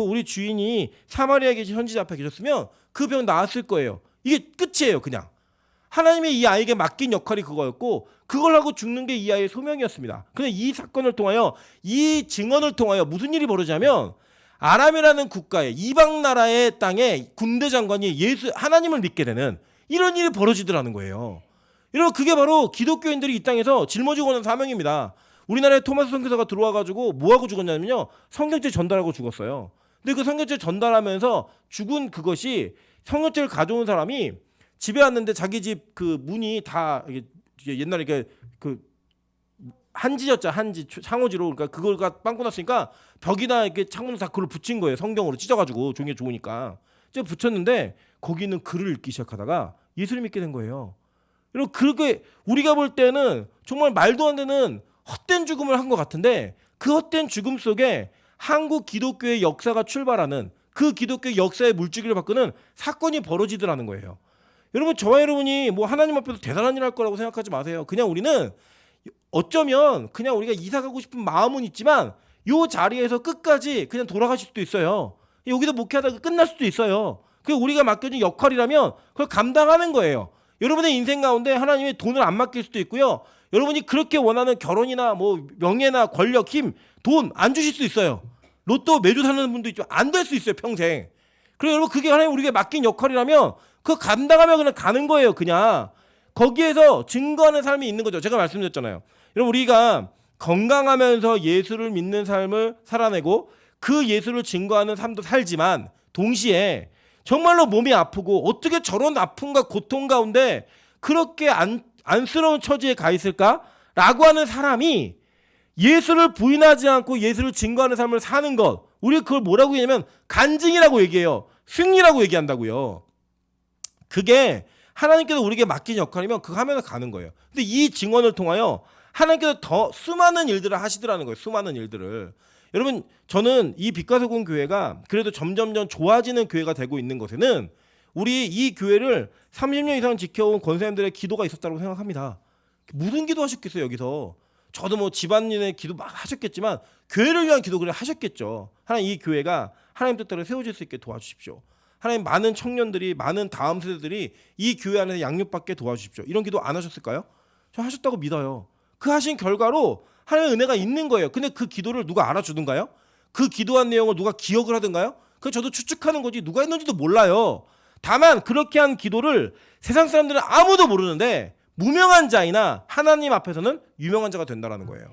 우리 주인이 사마리아에 계신 선지자 앞에 계셨으면 그 병 나았을 거예요. 이게 끝이에요. 그냥 하나님이 이 아이에게 맡긴 역할이 그거였고 그걸 하고 죽는 게 이 아이의 소명이었습니다. 근데 이 사건을 통하여 이 증언을 통하여 무슨 일이 벌어지냐면 아람이라는 국가의 이방 나라의 땅에 군대 장관이 하나님을 믿게 되는 이런 일이 벌어지더라는 거예요. 여러분 그게 바로 기독교인들이 이 땅에서 짊어지고 오는 사명입니다. 우리나라에 토마스 선교사가 들어와가지고 뭐하고 죽었냐면요 성경책 전달하고 죽었어요. 근데 그 성경책 전달하면서 죽은 그것이 성경책을 가져온 사람이 집에 왔는데 자기 집 그 문이 다 옛날에 그 한지였죠. 한지 창호지로 그러니까 그걸 빵꾸 났으니까 벽이나 이렇게 창문을 다 그걸 붙인 거예요. 성경으로 찢어가지고 종이에 좋으니까 붙였는데 거기는 글을 읽기 시작하다가 예수를 믿게 된 거예요. 여러분 그렇게 우리가 볼 때는 정말 말도 안 되는 헛된 죽음을 한 것 같은데 그 헛된 죽음 속에 한국 기독교의 역사가 출발하는 그 기독교의 역사의 물줄기를 바꾸는 사건이 벌어지더라는 거예요. 여러분 저와 여러분이 뭐 하나님 앞에서 대단한 일 할 거라고 생각하지 마세요. 그냥 우리는 어쩌면 그냥 우리가 이사 가고 싶은 마음은 있지만 이 자리에서 끝까지 그냥 돌아가실 수도 있어요. 여기서 목회하다가 끝날 수도 있어요. 그게 우리가 맡겨진 역할이라면 그걸 감당하는 거예요. 여러분의 인생 가운데 하나님이 돈을 안 맡길 수도 있고요. 여러분이 그렇게 원하는 결혼이나 뭐 명예나 권력, 힘, 돈 안 주실 수 있어요. 로또 매주 사는 분도 있지만 안 될 수 있어요. 평생. 그리고 여러분 그게 하나님 우리에게 맡긴 역할이라면 그거 감당하면 그냥 가는 거예요. 그냥. 거기에서 증거하는 삶이 있는 거죠. 제가 말씀드렸잖아요. 여러분 우리가 건강하면서 예수를 믿는 삶을 살아내고 그 예수를 증거하는 삶도 살지만 동시에 정말로 몸이 아프고 어떻게 저런 아픔과 고통 가운데 그렇게 안쓰러운 처지에 가 있을까라고 하는 사람이 예수를 부인하지 않고 예수를 증거하는 삶을 사는 것 우리 그걸 뭐라고 얘기하냐면 간증이라고 얘기해요. 승리라고 얘기한다고요. 그게 하나님께서 우리에게 맡긴 역할이면 그거 하면서 가는 거예요. 근데 이 증언을 통하여 하나님께서 더 수많은 일들을 하시더라는 거예요. 수많은 일들을. 여러분 저는 이 빛과소금 교회가 그래도 점점점 좋아지는 교회가 되고 있는 것에는 우리 이 교회를 30년 이상 지켜온 권사님들의 기도가 있었다고 생각합니다. 무슨 기도하셨겠어요 여기서. 저도 뭐 집안일의 기도 막 하셨겠지만 교회를 위한 기도 그래 하셨겠죠. 하나님 이 교회가 하나님 뜻대로 세워질 수 있게 도와주십시오. 하나님 많은 청년들이 많은 다음 세대들이 이 교회 안에서 양육받게 도와주십시오. 이런 기도 안 하셨을까요? 저 하셨다고 믿어요. 그 하신 결과로 하나님의 은혜가 있는 거예요. 근데 그 기도를 누가 알아주든가요? 그 기도한 내용을 누가 기억을 하든가요? 그거 저도 추측하는 거지 누가 했는지도 몰라요. 다만 그렇게 한 기도를 세상 사람들은 아무도 모르는데 무명한 자이나 하나님 앞에서는 유명한 자가 된다라는 거예요.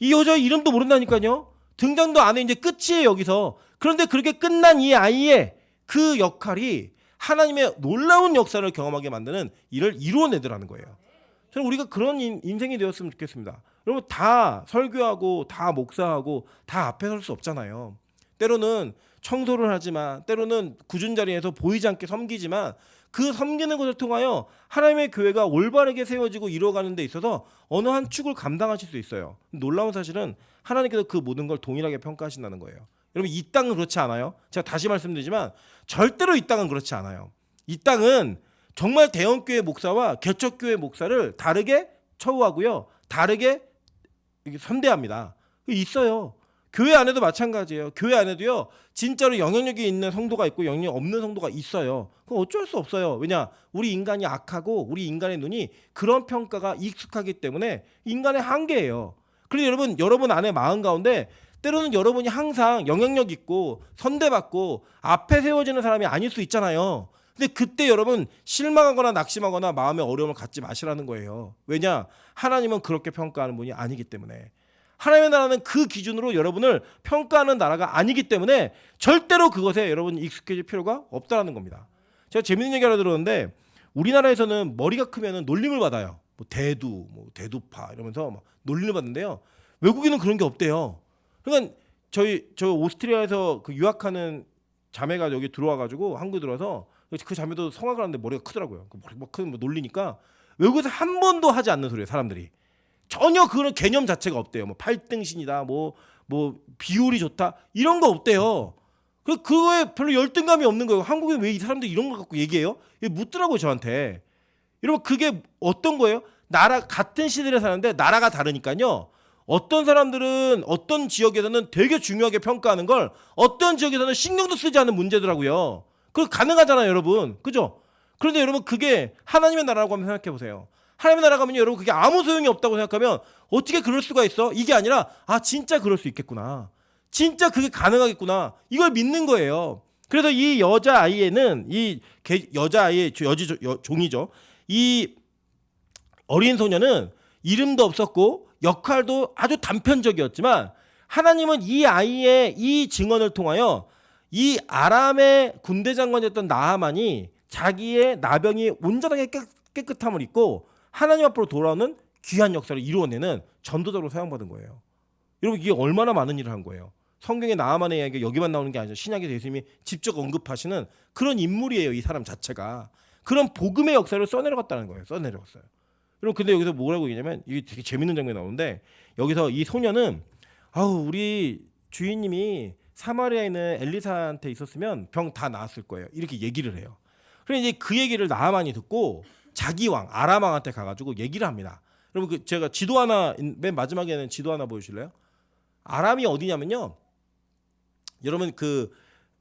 이 여자 이름도 모른다니까요. 등장도 안 해. 이제 끝이에요 여기서. 그런데 그렇게 끝난 이 아이의 그 역할이 하나님의 놀라운 역사를 경험하게 만드는 일을 이루어내더라는 거예요. 저는 우리가 그런 인생이 되었으면 좋겠습니다. 여러분 다 설교하고 다 목사하고 다 앞에 설 수 없잖아요. 때로는 청소를 하지만 때로는 굳은 자리에서 보이지 않게 섬기지만 그 섬기는 것을 통하여 하나님의 교회가 올바르게 세워지고 이루어가는 데 있어서 어느 한 축을 감당하실 수 있어요. 놀라운 사실은 하나님께서 그 모든 걸 동일하게 평가하신다는 거예요. 여러분 이 땅은 그렇지 않아요? 제가 다시 말씀드리지만 절대로 이 땅은 그렇지 않아요. 이 땅은 정말 대형교회 목사와 개척교회 목사를 다르게 처우하고요. 다르게 선대합니다. 있어요. 교회 안에도 마찬가지예요. 교회 안에도요. 진짜로 영향력이 있는 성도가 있고 영향력 없는 성도가 있어요. 그건 어쩔 수 없어요. 왜냐? 우리 인간이 악하고 우리 인간의 눈이 그런 평가가 익숙하기 때문에 인간의 한계예요. 그래서 여러분 안에 마음 가운데 때로는 여러분이 항상 영향력 있고 선대받고 앞에 세워지는 사람이 아닐 수 있잖아요. 근데 그때 여러분 실망하거나 낙심하거나 마음의 어려움을 갖지 마시라는 거예요. 왜냐? 하나님은 그렇게 평가하는 분이 아니기 때문에. 하나님의 나라는 그 기준으로 여러분을 평가하는 나라가 아니기 때문에 절대로 그것에 여러분이 익숙해질 필요가 없다는 겁니다. 제가 재밌는 얘기 하나 들었는데 우리나라에서는 머리가 크면 놀림을 받아요. 뭐 대두, 뭐 대두파 이러면서 막 놀림을 받는데요. 외국인은 그런 게 없대요. 그러니까 저 오스트리아에서 그 유학하는 자매가 여기 들어와가지고 한국에 들어와서 그 자매도 성악을 하는데 머리가 크더라고요. 그 머리가 큰 놀리니까 외국에서 한 번도 하지 않는 소리예요. 사람들이. 전혀 그런 개념 자체가 없대요. 뭐 팔등신이다, 뭐 비율이 좋다 이런 거 없대요. 그거에 별로 열등감이 없는 거예요. 한국에 왜 이 사람들 이런 걸 갖고 얘기해요? 묻더라고요 저한테. 여러분 그게 어떤 거예요? 나라 같은 시대를 사는데 나라가 다르니까요. 어떤 사람들은 어떤 지역에서는 되게 중요하게 평가하는 걸 어떤 지역에서는 신경도 쓰지 않는 문제더라고요. 그거 가능하잖아요, 여러분. 그죠? 그런데 여러분 그게 하나님의 나라라고 한번 생각해 보세요. 하나님의 나라 가면요, 여러분 그게 아무 소용이 없다고 생각하면 어떻게 그럴 수가 있어? 이게 아니라 진짜 그럴 수 있겠구나. 진짜 그게 가능하겠구나. 이걸 믿는 거예요. 그래서 이 여자아이에는 이 여자아이의 종이죠. 이 어린 소녀는 이름도 없었고 역할도 아주 단편적이었지만 하나님은 이 아이의 이 증언을 통하여 이 아람의 군대 장관이었던 나하만이 자기의 나병이 온전하게 깨끗함을 입고 하나님 앞으로 돌아오는 귀한 역사를 이루어내는 전도자로 사용받은 거예요. 여러분 이게 얼마나 많은 일을 한 거예요. 성경의 나하만의 이야기가 여기만 나오는 게 아니죠. 신약의 예수님이 직접 언급하시는 그런 인물이에요. 이 사람 자체가. 그런 복음의 역사를 써내려갔다는 거예요. 써내려갔어요. 여러분 근데 여기서 뭐라고 얘기냐면 이게 되게 재밌는 장면이 나오는데 여기서 이 소녀는 우리 주인님이 사마리아에 있는 엘리사한테 있었으면 병 다 나았을 거예요. 이렇게 얘기를 해요. 그래서 이제 그 얘기를 나하만이 듣고 자기 왕 아람 왕한테 가가지고 얘기를 합니다. 여러분 제가 지도 하나 맨 마지막에는 지도 하나 보여주실래요? 아람이 어디냐면요. 여러분 그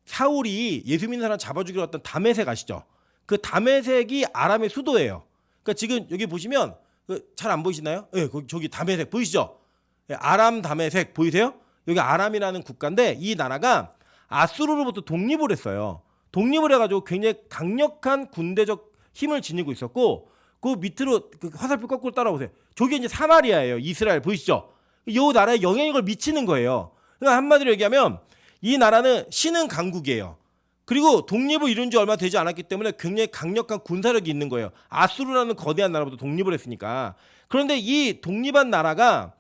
사울이 예수 믿는 사람 잡아 죽이러 왔던 다메섹 아시죠? 그 다메섹이 아람의 수도예요. 그러니까 지금 여기 보시면 잘 안 보이시나요? 네, 저기 다메섹 보이시죠? 네, 아람 다메섹 보이세요? 여기 아람이라는 국가인데 이 나라가 아수르로부터 독립을 했어요. 독립을 해가지고 굉장히 강력한 군대적 힘을 지니고 있었고 그 밑으로 그 화살표 거꾸로 따라오세요. 저기 이제 사마리아예요. 이스라엘 보이시죠? 이 나라에 영향력을 미치는 거예요. 그러니까 한마디로 얘기하면 이 나라는 신흥 강국이에요. 그리고 독립을 이룬 지 얼마 되지 않았기 때문에 굉장히 강력한 군사력이 있는 거예요. 아수르라는 거대한 나라부터 독립을 했으니까. 그런데 이 독립한 나라가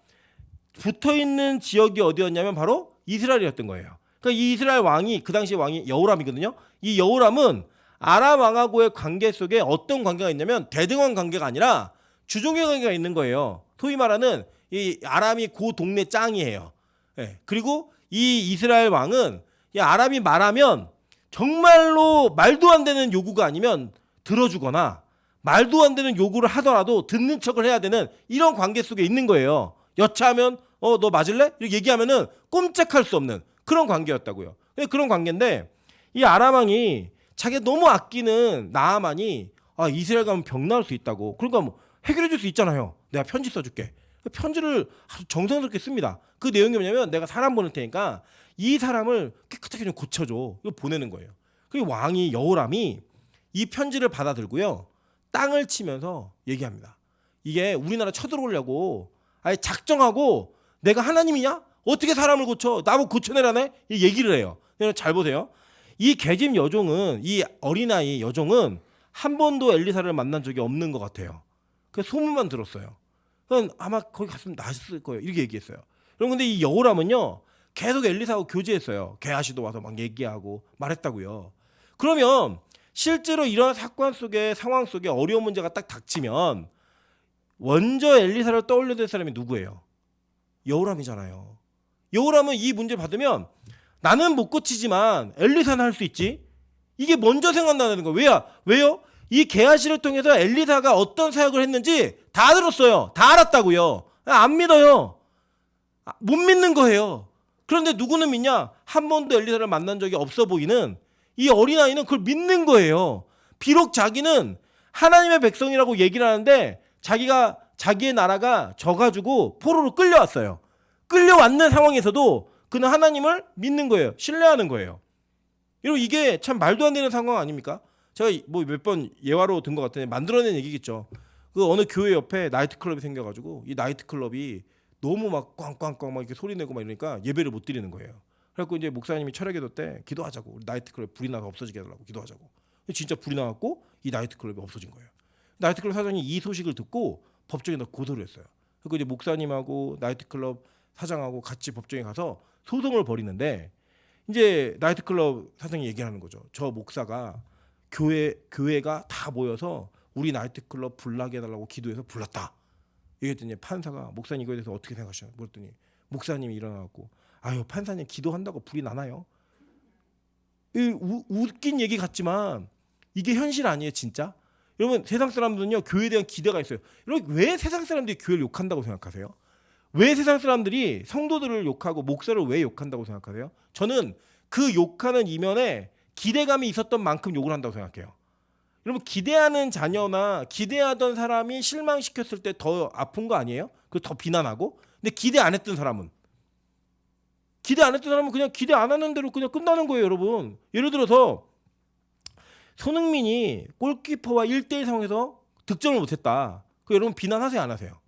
붙어있는 지역이 어디였냐면 바로 이스라엘이었던 거예요. 그러니까 이 이스라엘 왕이 그 당시 왕이 여호람이거든요. 이 여호람은 아람 왕하고의 관계 속에 어떤 관계가 있냐면 대등한 관계가 아니라 주종의 관계가 있는 거예요. 소위 말하는 이 아람이 그 동네 짱이에요. 네. 그리고 이 이스라엘 왕은 이 아람이 말하면 정말로 말도 안 되는 요구가 아니면 들어주거나 말도 안 되는 요구를 하더라도 듣는 척을 해야 되는 이런 관계 속에 있는 거예요. 여차하면 너 맞을래? 이렇게 얘기하면은 꼼짝할 수 없는 그런 관계였다고요. 그런 관계인데 이 아람 왕이 자기가 너무 아끼는 나하만이 이스라엘 가면 병 나을 수 있다고. 그러니까 뭐 해결해 줄 수 있잖아요. 내가 편지 써줄게. 편지를 아주 정성스럽게 씁니다. 그 내용이 뭐냐면 내가 사람 보낼 테니까 이 사람을 깨끗하게 좀 고쳐줘. 이거 보내는 거예요. 그 왕이 여호람이 이 편지를 받아들고요. 땅을 치면서 얘기합니다. 이게 우리나라 쳐들어오려고 아예 작정하고 내가 하나님이냐? 어떻게 사람을 고쳐? 나보고 고쳐내라네? 이 얘기를 해요. 여러분 잘 보세요. 이 계집 여종은, 이 어린아이 여종은 한 번도 엘리사를 만난 적이 없는 것 같아요. 그 소문만 들었어요. 그건 아마 거기 갔으면 나았을 거예요. 이렇게 얘기했어요. 여러분 근데 이 여호람은요 계속 엘리사하고 교제했어요. 게하시도 와서 막 얘기하고 말했다고요. 그러면 실제로 이런 사건 속에 상황 속에 어려운 문제가 딱 닥치면 먼저 엘리사를 떠올려야 될 사람이 누구예요? 여호람이잖아요. 여호람은 이 문제 받으면 나는 못 고치지만 엘리사는 할 수 있지. 이게 먼저 생각나는 거예요. 왜요? 이 게하시를 통해서 엘리사가 어떤 사역을 했는지 다 들었어요. 다 알았다고요. 안 믿어요. 못 믿는 거예요. 그런데 누구는 믿냐? 한 번도 엘리사를 만난 적이 없어 보이는 이 어린아이는 그걸 믿는 거예요. 비록 자기는 하나님의 백성이라고 얘기를 하는데 자기의 나라가 져가지고 포로로 끌려왔어요. 끌려왔는 상황에서도 그는 하나님을 믿는 거예요. 신뢰하는 거예요. 여러분 이게 참 말도 안 되는 상황 아닙니까? 제가 뭐 몇 번 예화로 든 것 같은데 만들어낸 얘기겠죠. 그 어느 교회 옆에 나이트클럽이 생겨가지고 이 나이트클럽이 너무 막 꽝꽝꽝 막 이렇게 소리 내고 막 이러니까 예배를 못 드리는 거예요. 그래갖고 이제 목사님이 철회기도 때 기도하자고, 우리 나이트클럽 불이 나서 없어지게 해달라고 기도하자고. 진짜 불이 나갖고 이 나이트클럽이 없어진 거예요. 나이트클럽 사장이 이 소식을 듣고 법정에다 고소를 했어요. 그리고 이제 목사님하고 나이트클럽 사장하고 같이 법정에 가서 소송을 벌이는데 이제 나이트클럽 사장이 얘기하는 거죠. 저 목사가 교회가 다 모여서 우리 나이트클럽 불나게 해달라고 기도해서 불났다. 얘기했더니 판사가 목사님 이거에 대해서 어떻게 생각하시나요? 그랬더니 목사님이 일어나갖고 아유 판사님 기도한다고 불이 나나요? 웃긴 얘기 같지만 이게 현실 아니에요 진짜? 여러분 세상 사람들은요 교회에 대한 기대가 있어요. 여러분 왜 세상 사람들이 교회를 욕한다고 생각하세요? 왜 세상 사람들이 성도들을 욕하고 목사를 왜 욕한다고 생각하세요? 저는 그 욕하는 이면에 기대감이 있었던 만큼 욕을 한다고 생각해요. 여러분 기대하는 자녀나 기대하던 사람이 실망시켰을 때 더 아픈 거 아니에요? 그 더 비난하고. 근데 기대 안 했던 사람은 그냥 기대 안 하는 대로 그냥 끝나는 거예요, 여러분. 예를 들어서 손흥민이 골키퍼와 1대1 상황에서 득점을 못했다. 그 여러분 비난하세요, 안 하세요?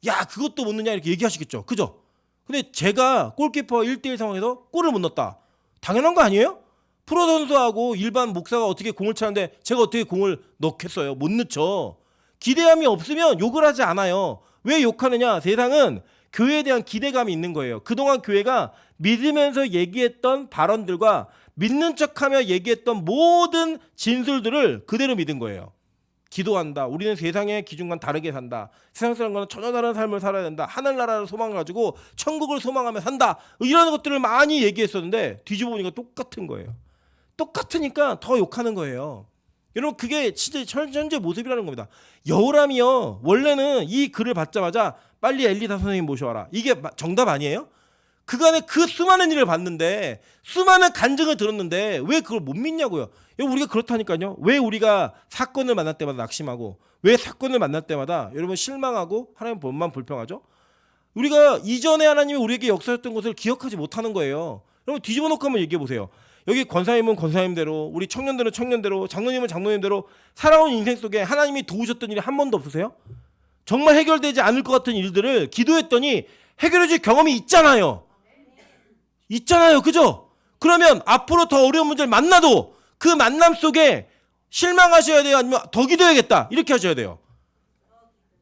야, 그것도 못 넣냐 이렇게 얘기하시겠죠, 그죠? 근데 제가 골키퍼와 1대1 상황에서 골을 못 넣었다. 당연한 거 아니에요? 프로 선수하고 일반 목사가 어떻게 공을 차는데 제가 어떻게 공을 넣겠어요? 못 넣죠. 기대감이 없으면 욕을 하지 않아요. 왜 욕하느냐? 세상은 교회에 대한 기대감이 있는 거예요. 그동안 교회가 믿으면서 얘기했던 발언들과 믿는 척하며 얘기했던 모든 진술들을 그대로 믿은 거예요. 기도한다. 우리는 세상의 기준과 다르게 산다. 세상 사람과는 전혀 다른 삶을 살아야 된다. 하늘나라를 소망을 가지고 천국을 소망하며 산다. 이런 것들을 많이 얘기했었는데 뒤집어 보니까 똑같은 거예요. 똑같으니까 더 욕하는 거예요. 여러분 그게 진짜 현재 모습이라는 겁니다. 여호람이요 원래는 이 글을 받자마자 빨리 엘리사 선생님 모셔와라. 이게 정답 아니에요? 그간에 그 수많은 일을 봤는데 수많은 간증을 들었는데 왜 그걸 못 믿냐고요. 우리가 그렇다니까요. 왜 우리가 사건을 만날 때마다 낙심하고 왜 사건을 만날 때마다 여러분 실망하고 하나님 본만 불평하죠? 우리가 이전에 하나님이 우리에게 역사했던 것을 기억하지 못하는 거예요. 여러분 뒤집어 놓고 한번 얘기해 보세요. 여기 권사님은 권사님대로 우리 청년들은 청년대로 장로님은 장로님대로 살아온 인생 속에 하나님이 도우셨던 일이 한 번도 없으세요? 정말 해결되지 않을 것 같은 일들을 기도했더니 해결해줄 경험이 있잖아요. 그죠? 그러면 앞으로 더 어려운 문제를 만나도 그 만남 속에 실망하셔야 돼요? 아니면 더 기도해야겠다 이렇게 하셔야 돼요.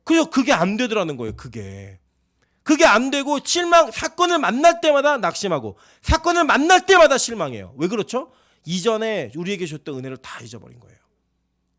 그죠? 그게 안 되더라는 거예요. 그게 안 되고 사건을 만날 때마다 낙심하고 사건을 만날 때마다 실망해요. 왜 그렇죠? 이전에 우리에게 주셨던 은혜를 다 잊어버린 거예요.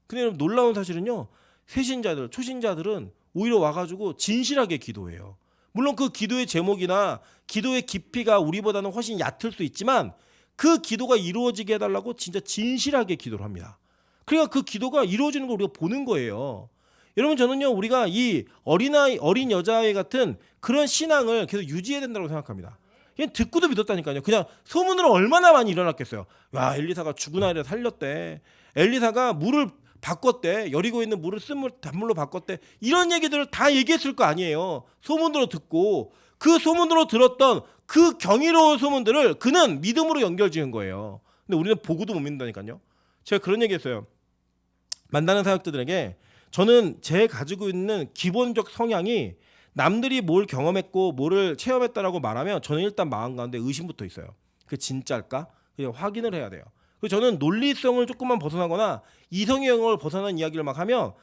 근데 여러분 놀라운 사실은요. 새신자들, 초신자들은 오히려 와가지고 진실하게 기도해요. 물론 그 기도의 제목이나 기도의 깊이가 우리보다는 훨씬 얕을 수 있지만 그 기도가 이루어지게 해달라고 진짜 진실하게 기도를 합니다. 그러니까 그 기도가 이루어지는 걸 우리가 보는 거예요. 여러분 저는요 우리가 이 어린 여자애 같은 그런 신앙을 계속 유지해야 된다고 생각합니다. 그냥 듣고도 믿었다니까요. 그냥 소문으로 얼마나 많이 일어났겠어요. 야 엘리사가 죽은 아이를 살렸대. 엘리사가 물을 바꿨대. 여리고 있는 물을 단물로 바꿨대. 이런 얘기들을 다 얘기했을 거 아니에요. 소문으로 듣고 그 소문으로 들었던 그 경이로운 소문들을 그는 믿음으로 연결지은 거예요. 근데 우리는 보고도 못 믿는다니까요. 제가 그런 얘기했어요. 만나는 사역자들에게 저는 제 가지고 있는 기본적 성향이 남들이 뭘 경험했고 뭐를 체험했다라고 말하면 저는 일단 마음 가운데 의심부터 있어요. 그게 진짜일까? 그냥 확인을 해야 돼요. 그래서 저는 논리성을 조금만 벗어나거나 이성의 영역을 벗어난 이야기를 막 하면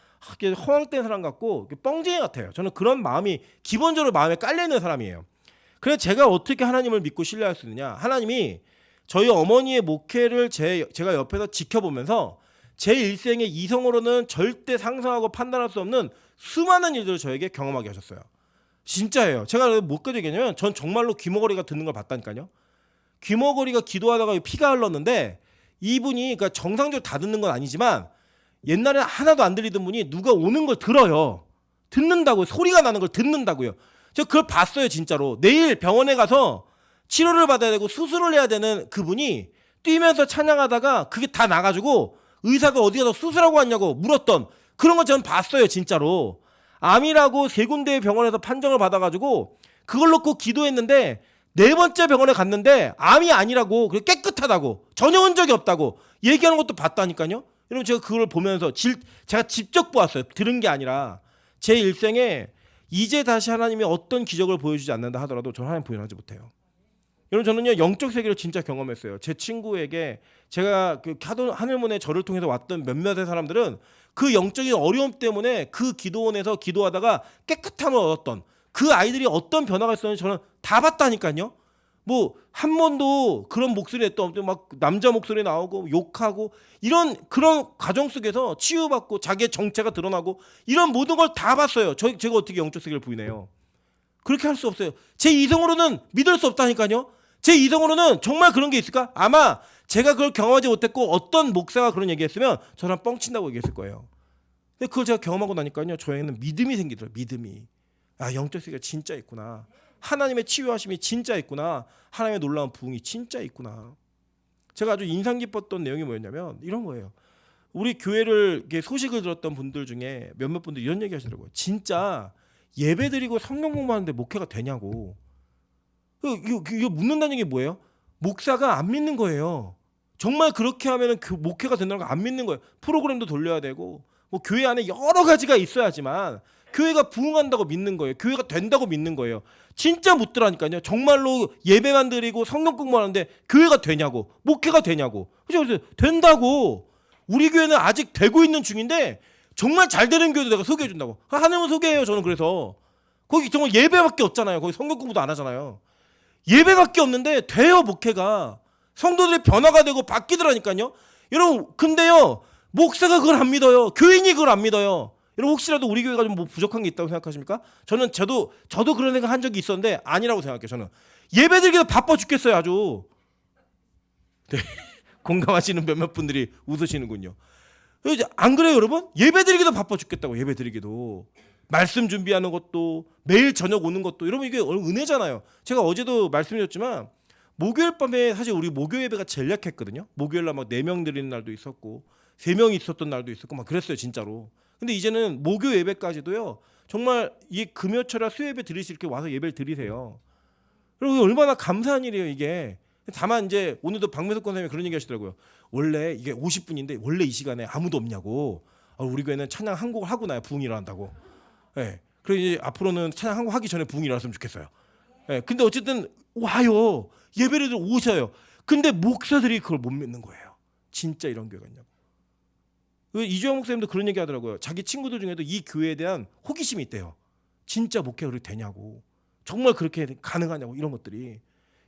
허황된 사람 같고 뻥쟁이 같아요. 저는 그런 마음이 기본적으로 마음에 깔려있는 사람이에요. 그래서 제가 어떻게 하나님을 믿고 신뢰할 수 있느냐. 하나님이 저희 어머니의 목회를 제가 옆에서 지켜보면서 제 일생에 이성으로는 절대 상상하고 판단할 수 없는 수많은 일들을 저에게 경험하게 하셨어요. 진짜예요. 제가 못 얘기냐면 전 정말로 귀머거리가 듣는 걸 봤다니까요. 귀머거리가 기도하다가 피가 흘렀는데 이분이 그러니까 정상적으로 다 듣는 건 아니지만 옛날에 하나도 안 들리던 분이 누가 오는 걸 들어요. 듣는다고요. 소리가 나는 걸 듣는다고요. 제가 그걸 봤어요. 진짜로. 내일 병원에 가서 치료를 받아야 되고 수술을 해야 되는 그분이 뛰면서 찬양하다가 그게 다 나가지고 의사가 어디 가서 수술하고 왔냐고 물었던 그런 걸 저는 봤어요. 진짜로. 암이라고 3군데의 병원에서 판정을 받아가지고 그걸 놓고 기도했는데 4번째 병원에 갔는데 암이 아니라고 그리고 깨끗하다고 전혀 흔적이 없다고 얘기하는 것도 봤다니까요. 여러분 제가 그걸 보면서 제가 직접 보았어요. 들은 게 아니라 제 일생에 이제 다시 하나님이 어떤 기적을 보여주지 않는다 하더라도 저는 하나님 부인하지 못해요. 여러분 저는요 영적 세계를 진짜 경험했어요. 제 친구에게 제가 그 하늘문에 저를 통해서 왔던 몇몇의 사람들은 그 영적인 어려움 때문에 그 기도원에서 기도하다가 깨끗함을 얻었던 그 아이들이 어떤 변화가 있었는지 저는 다 봤다니까요. 뭐 한 번도 그런 목소리 냈던 막 남자 목소리 나오고 욕하고 이런 그런 과정 속에서 치유받고 자기의 정체가 드러나고 이런 모든 걸 다 봤어요. 제가 어떻게 영적 세계를 부인해요? 그렇게 할 수 없어요. 제 이성으로는 믿을 수 없다니까요. 제 이성으로는 정말 그런 게 있을까? 아마 제가 그걸 경험하지 못했고 어떤 목사가 그런 얘기했으면 저랑 뻥친다고 얘기했을 거예요. 근데 그걸 제가 경험하고 나니까요. 저에게는 믿음이 생기더라고요. 믿음이. 아 영적 세계가 진짜 있구나. 하나님의 치유하심이 진짜 있구나. 하나님의 놀라운 부흥이 진짜 있구나. 제가 아주 인상 깊었던 내용이 뭐였냐면 이런 거예요. 우리 교회를 소식을 들었던 분들 중에 몇몇 분들이 이런 얘기 하시더라고요. 진짜 예배드리고 성경 공부하는데 목회가 되냐고. 이거 묻는다는 게 뭐예요? 목사가 안 믿는 거예요. 정말 그렇게 하면 목회가 된다는 거 안 믿는 거예요. 프로그램도 돌려야 되고 뭐 교회 안에 여러 가지가 있어야지만 교회가 부흥한다고 믿는 거예요. 교회가 된다고 믿는 거예요. 진짜 묻더라니까요. 정말로 예배만 드리고 성경 공부하는데 교회가 되냐고. 목회가 되냐고. 그래서 된다고. 우리 교회는 아직 되고 있는 중인데 정말 잘 되는 교회도 내가 소개해 준다고. 하나님은 소개해요. 저는 그래서. 거기 정말 예배밖에 없잖아요. 거기 성경 공부도 안 하잖아요. 예배밖에 없는데 돼요. 목회가. 성도들의 변화가 되고 바뀌더라니까요. 여러분 근데요. 목사가 그걸 안 믿어요. 교인이 그걸 안 믿어요. 여러분 혹시라도 우리 교회가 좀 뭐 부족한 게 있다고 생각하십니까? 저도 그런 생각 한 적이 있었는데 아니라고 생각해요. 저는 예배드리기도 바빠 죽겠어요. 아주. 네. 공감하시는 몇몇 분들이 웃으시는군요. 안 그래요 여러분? 예배드리기도 바빠 죽겠다고. 예배드리기도 말씀 준비하는 것도 매일 저녁 오는 것도 여러분 이게 은혜잖아요. 제가 어제도 말씀드렸지만 목요일 밤에 사실 우리 목요 예배가 제일 약했거든요. 목요일 날 막 4명 드리는 날도 있었고 3명이 있었던 날도 있었고 막 그랬어요 진짜로. 근데 이제는 목요 예배까지도요. 정말 이 금요철야 수요예배 드리실 게 와서 예배를 드리세요. 그리고 얼마나 감사한 일이에요 이게. 다만 이제 오늘도 박매석 권사님이 그런 얘기 하시더라고요. 원래 이게 50분인데 원래 이 시간에 아무도 없냐고. 우리 교회는 찬양 한 곡을 하고 나야 부흥이 일어난다고. 네. 그래서 이제 앞으로는 찬양 한 곡 하기 전에 부흥이 일어났으면 좋겠어요. 네. 근데 어쨌든 와요. 예배를 오셔요. 근데 목사들이 그걸 못 믿는 거예요. 진짜 이런 교회가 있냐고. 이주영 목사님도 그런 얘기 하더라고요. 자기 친구들 중에도 이 교회에 대한 호기심이 있대요. 진짜 목회가 그렇게 되냐고. 정말 그렇게 가능하냐고 이런 것들이.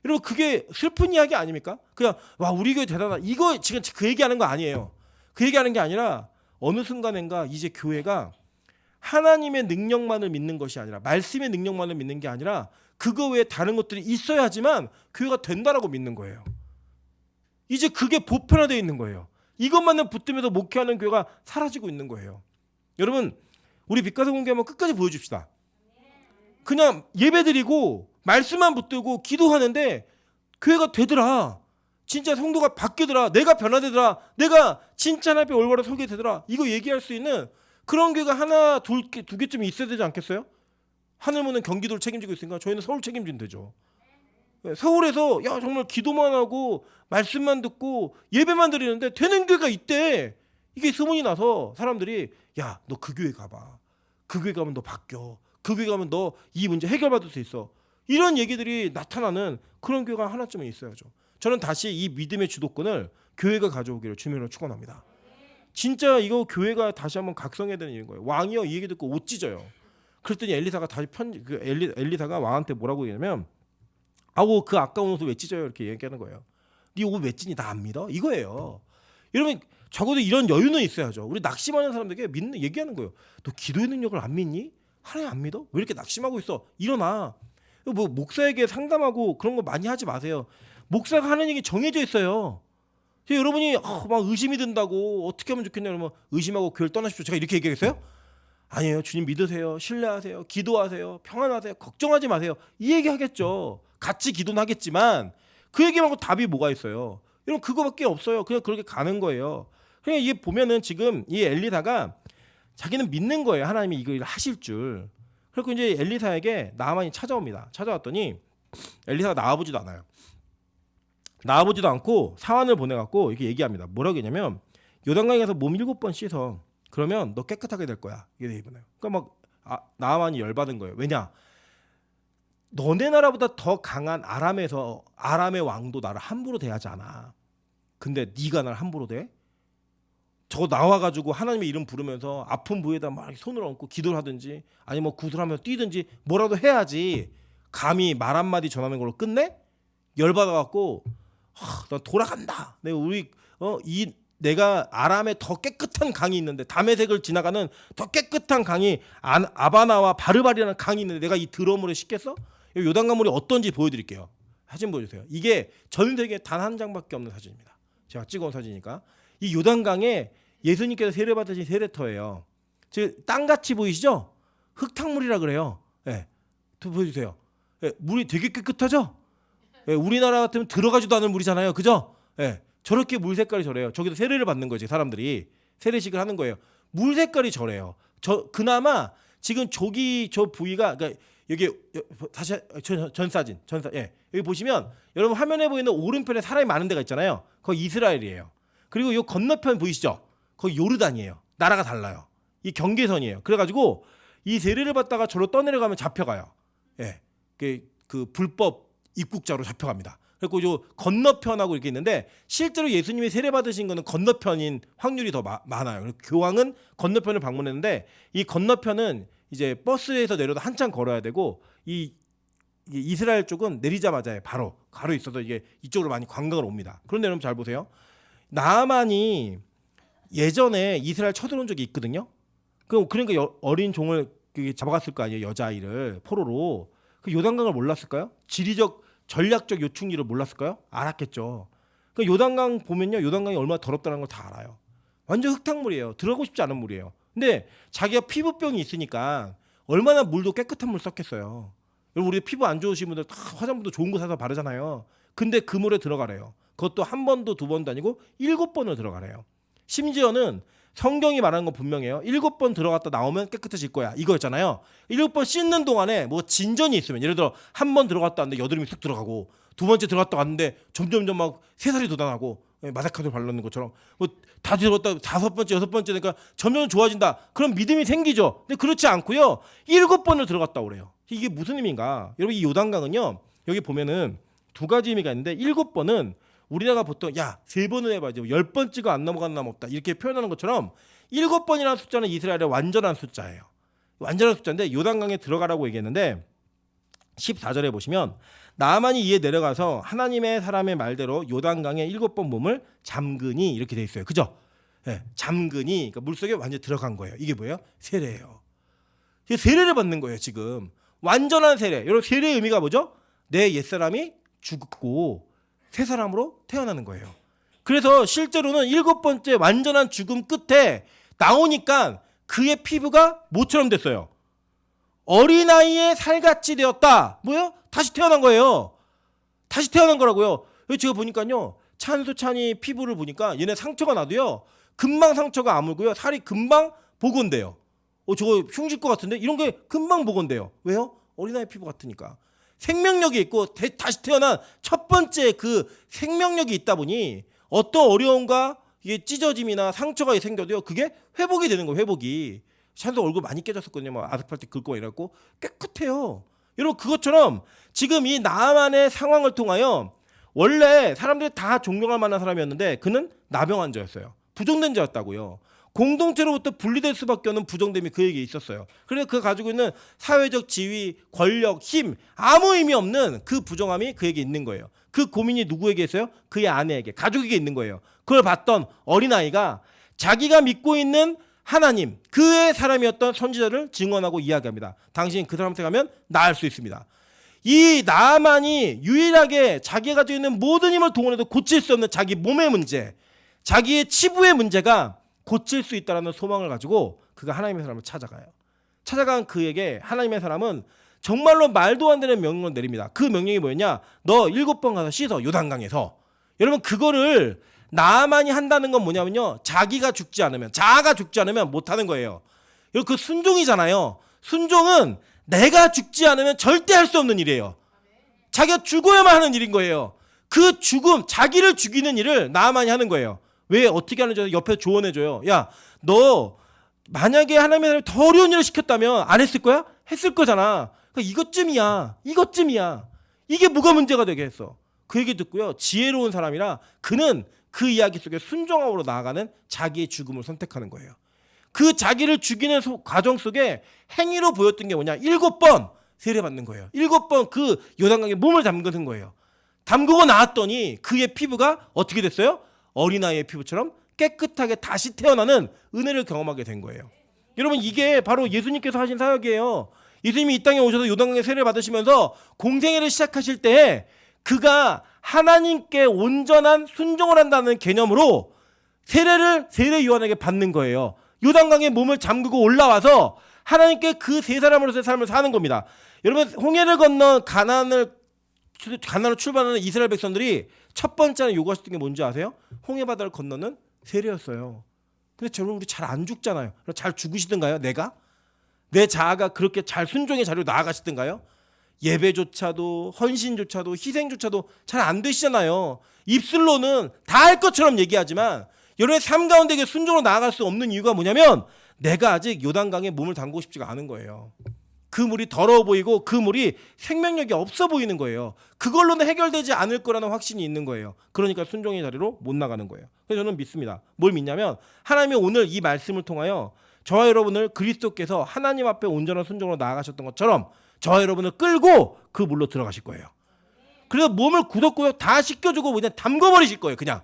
여러분 그게 슬픈 이야기 아닙니까? 그냥 와 우리 교회 대단하다. 이거 지금 그 얘기하는 거 아니에요. 그 얘기하는 게 아니라 어느 순간인가 이제 교회가 하나님의 능력만을 믿는 것이 아니라 말씀의 능력만을 믿는 게 아니라 그거 외에 다른 것들이 있어야지만 교회가 된다라고 믿는 거예요. 이제 그게 보편화되어 있는 거예요. 이것만을 붙들면서 목회하는 교회가 사라지고 있는 거예요. 여러분 우리 빛가서 공개 한번 끝까지 보여줍시다. 그냥 예배드리고 말씀만 붙들고 기도하는데 교회가 되더라. 진짜 성도가 바뀌더라. 내가 변화되더라. 내가 진짜 하나님 앞에 올바로 서게 되더라. 이거 얘기할 수 있는 그런 교회가 하나 두 개쯤 있어야 되지 않겠어요? 하늘문은 경기도를 책임지고 있으니까 저희는 서울 책임지면 되죠. 서울에서 야 정말 기도만 하고 말씀만 듣고 예배만 드리는데 되는 교회가 있대. 이게 소문이 나서 사람들이 야, 너 그 교회 가봐. 그 교회 가면 너 바뀌어. 그 교회 가면 너 이 문제 해결받을 수 있어. 이런 얘기들이 나타나는 그런 교회가 하나쯤은 있어야죠. 저는 다시 이 믿음의 주도권을 교회가 가져오기를 주님으로 축원합니다. 진짜 이거 교회가 다시 한번 각성해야 되는 일인 거예요. 왕이요 이 얘기 듣고 옷 찢어요. 그랬더니 엘리사가 다시 엘리사가 왕한테 뭐라고 얘기하냐면 아우 그 아까운 옷을 왜 찢어요 이렇게 얘기하는 거예요. 네 옷 왜 찢니 나 안 믿어? 이거예요. 여러분 적어도 이런 여유는 있어야죠. 우리 낙심하는 사람들에게 얘기하는 거예요. 너 기도의 능력을 안 믿니? 하나님 안 믿어? 왜 이렇게 낙심하고 있어? 일어나. 뭐 목사에게 상담하고 그런 거 많이 하지 마세요. 목사가 하는 얘기 정해져 있어요. 여러분이 막 의심이 든다고 어떻게 하면 좋겠냐 그러면 의심하고 교회를 떠나십시오. 제가 이렇게 얘기했어요? 아니에요. 주님 믿으세요. 신뢰하세요. 기도하세요. 평안하세요. 걱정하지 마세요. 이 얘기 하겠죠. 같이 기도는 하겠지만 그 얘기 말고 답이 뭐가 있어요? 여러분 그거밖에 없어요. 그냥 그렇게 가는 거예요. 그냥 이게 보면은 지금 이 엘리사가 자기는 믿는 거예요. 하나님이 이걸 하실 줄. 그리고 이제 엘리사에게 나아만이 찾아옵니다. 찾아왔더니 엘리사가 나와보지도 않아요. 나와보지도 않고 사환을 보내갖고 이렇게 얘기합니다. 뭐라고 했냐면 요단강에 가서 몸 7번 씻어. 그러면 너 깨끗하게 될 거야. 이게 얘기해요. 그러니까 막 나아만이 열받은 거예요. 왜냐? 너네 나라보다 더 강한 아람의 왕도 나를 함부로 대하지 않아. 근데 네가 날 함부로 대? 저 나와가지고 하나님의 이름 부르면서 아픈 부위에다 막 손을 얹고 기도를 하든지 아니면 뭐 구슬하면서 뛰든지 뭐라도 해야지 감히 말 한마디 전하는 걸로 끝내? 열받아갖고 나 돌아간다. 내가 아람에 더 깨끗한 강이 있는데 다메섹을 지나가는 더 깨끗한 강이 아바나와 바르바리라는 강이 있는데 내가 이 더러운 물에 씻겠어? 요단강물이 어떤지 보여드릴게요. 사진 보여주세요. 이게 전 세계에 단 한 장밖에 없는 사진입니다. 제가 찍어온 사진이니까. 이 요단강에 예수님께서 세례 받으신 세례터예요. 즉 땅같이 보이시죠? 흙탕물이라 그래요. 예, 보여주세요. 예, 물이 되게 깨끗하죠? 예, 우리나라 같으면 들어가지도 않은 물이잖아요, 그죠? 예, 저렇게 물 색깔이 저래요. 저기서 세례를 받는 거지 사람들이 세례식을 하는 거예요. 물 색깔이 저래요. 그나마 지금 저 부위가 그러니까 여기 다시 전 사진 예, 여기 보시면 여러분 화면에 보이는 오른편에 사람이 많은 데가 있잖아요. 거기 이스라엘이에요. 그리고 이 건너편 보이시죠? 거기 요르단이에요. 나라가 달라요. 이 경계선이에요. 그래가지고 이 세례를 받다가 저로 떠내려가면 잡혀가요. 예, 그 불법 입국자로 잡혀갑니다. 그리고 저 건너편하고 이렇게 있는데 실제로 예수님이 세례 받으신 거는 건너편인 확률이 더 많아요. 그리고 교황은 건너편을 방문했는데 이 건너편은 이제 버스에서 내려도 한참 걸어야 되고 이 이스라엘 쪽은 내리자마자 바로 가로 있어서 이게 이쪽으로 많이 관광을 옵니다. 그런데 여러분 잘 보세요. 나아만이 예전에 이스라엘 쳐들어온 적이 있거든요. 그러니까 어린 종을 잡아갔을 거 아니에요. 여자아이를 포로로. 그 요단강을 몰랐을까요? 지리적 전략적 요충지를 몰랐을까요? 알았겠죠. 그 요단강 보면요. 요단강이 얼마나 더럽다는 걸 다 알아요. 완전 흙탕물이에요. 들어가고 싶지 않은 물이에요. 근데 자기가 피부병이 있으니까 얼마나 물도 깨끗한 물 썼겠어요. 여러분 우리 피부 안 좋으신 분들 다 화장품도 좋은 거 사서 바르잖아요. 근데 그 물에 들어가래요. 그것도 한 번도 두 번도 아니고 7번을 들어가래요. 심지어는 성경이 말하는 건 분명해요. 7번 들어갔다 나오면 깨끗해질 거야. 이거였잖아요. 7번 씻는 동안에 뭐 진전이 있으면 예를 들어 한 번 들어갔다 왔는데 여드름이 쑥 들어가고 두 번째 들어갔다 왔는데 점점점 막 새살이 돋아나고 마사카도 바르는 것처럼 뭐 다 들어갔다 5번째 6번째 되니까 점점 좋아진다. 그럼 믿음이 생기죠. 근데 그렇지 않고요. 7번을 들어갔다 오래요. 이게 무슨 의미인가? 여러분 이 요단강은요. 여기 보면은 두 가지 의미가 있는데 7번은 우리나라가 보통 3번을 해봐야지 10번 찍어 안 넘어가는 남 없다 이렇게 표현하는 것처럼 7번이라는 숫자는 이스라엘의 완전한 숫자예요. 완전한 숫자인데 요단강에 들어가라고 얘기했는데 14절에 보시면 나아만이 이에 내려가서 하나님의 사람의 말대로 요단강에 7번 몸을 잠그니 이렇게 돼 있어요. 그죠? 네, 잠그니 그러니까 물속에 완전히 들어간 거예요. 이게 뭐예요? 세례예요. 세례를 받는 거예요. 지금 완전한 세례. 여러분 세례의 의미가 뭐죠? 내 옛사람이 죽고 새 사람으로 태어나는 거예요. 그래서 실제로는 7번째 완전한 죽음 끝에 나오니까 그의 피부가 뭐처럼 됐어요? 어린아이의 살같이 되었다. 뭐요? 다시 태어난 거예요. 다시 태어난 거라고요. 제가 보니까요. 찬이 피부를 보니까 얘네 상처가 나도요. 금방 상처가 아물고요. 살이 금방 복원돼요. 저거 흉질 것 같은데 이런 게 금방 복원돼요. 왜요? 어린아이 피부 같으니까. 생명력이 있고 다시 태어난 첫 번째 그 생명력이 있다 보니 어떤 어려움과 이게 찢어짐이나 상처가 생겨도요. 그게 회복이 되는 거예요. 회복이. 샤도 얼굴 많이 깨졌었거든요. 막 아스팔트 긁고 이랬고 깨끗해요. 여러분 그것처럼 지금 이 나만의 상황을 통하여 원래 사람들이 다 존경할 만한 사람이었는데 그는 나병 환자였어요. 부정된 자였다고요. 공동체로부터 분리될 수밖에 없는 부정됨이 그에게 있었어요. 그래서 그 가지고 있는 사회적 지위, 권력, 힘 아무 의미 없는 그 부정함이 그에게 있는 거예요. 그 고민이 누구에게 있어요? 그의 아내에게, 가족에게 있는 거예요. 그걸 봤던 어린아이가 자기가 믿고 있는 하나님, 그의 사람이었던 선지자를 증언하고 이야기합니다. 당신 그 사람한테 가면 나을 수 있습니다. 이 나만이 유일하게 자기가 가지고 있는 모든 힘을 동원해도 고칠 수 없는 자기 몸의 문제, 자기의 치부의 문제가 고칠 수 있다는 소망을 가지고 그가 하나님의 사람을 찾아가요. 찾아간 그에게 하나님의 사람은 정말로 말도 안 되는 명령을 내립니다. 그 명령이 뭐였냐? 너 7번 가서 씻어, 요단강에서. 여러분 그거를 나만이 한다는 건 뭐냐면요. 자기가 죽지 않으면, 자아가 죽지 않으면 못하는 거예요. 여러분 그 순종이잖아요. 순종은 내가 죽지 않으면 절대 할 수 없는 일이에요. 자기가 죽어야만 하는 일인 거예요. 그 죽음, 자기를 죽이는 일을 나만이 하는 거예요. 왜 어떻게 하는지 옆에서 조언해줘요. 야, 너 만약에 하나님의 사람이 더 어려운 일을 시켰다면 안 했을 거야? 했을 거잖아. 그러니까 이것쯤이야. 이게 뭐가 문제가 되겠어. 그 얘기 듣고요. 지혜로운 사람이라 그는 그 이야기 속에 순종함으로 나아가는 자기의 죽음을 선택하는 거예요. 그 자기를 죽이는 과정 속에 행위로 보였던 게 뭐냐? 7번 세례받는 거예요. 7번 그 요단강에 몸을 담그는 거예요. 담그고 나왔더니 그의 피부가 어떻게 됐어요? 어린아이의 피부처럼 깨끗하게 다시 태어나는 은혜를 경험하게 된 거예요. 여러분 이게 바로 예수님께서 하신 사역이에요. 예수님이 이 땅에 오셔서 요단강에 세례를 받으시면서 공생애를 시작하실 때 그가 하나님께 온전한 순종을 한다는 개념으로 세례를 세례 요한에게 받는 거예요. 요단강에 몸을 잠그고 올라와서 하나님께 그 세 사람으로서의 삶을 사는 겁니다. 여러분 홍해를 건너 가나안으로 출발하는 이스라엘 백성들이 첫 번째로 요구하셨던 게 뭔지 아세요? 홍해 바다를 건너는 세례였어요. 근데 여러분 우리 잘 안 죽잖아요. 잘 죽으시던가요? 내 자아가 그렇게 잘 순종의 자리로 나아가시던가요? 예배조차도 헌신조차도 희생조차도 잘 안 되시잖아요. 입술로는 다 할 것처럼 얘기하지만 여러분의 삶 가운데 순종으로 나아갈 수 없는 이유가 뭐냐면 내가 아직 요단강에 몸을 담그고 싶지가 않은 거예요. 그 물이 더러워 보이고 그 물이 생명력이 없어 보이는 거예요. 그걸로는 해결되지 않을 거라는 확신이 있는 거예요. 그러니까 순종의 자리로 못 나가는 거예요. 그래서 저는 믿습니다. 뭘 믿냐면 하나님이 오늘 이 말씀을 통하여 저와 여러분을 그리스도께서 하나님 앞에 온전한 순종으로 나아가셨던 것처럼 저와 여러분을 끌고 그 물로 들어가실 거예요. 그래서 몸을 구덕구덕 다 씻겨주고 그냥 담궈버리실 거예요. 그냥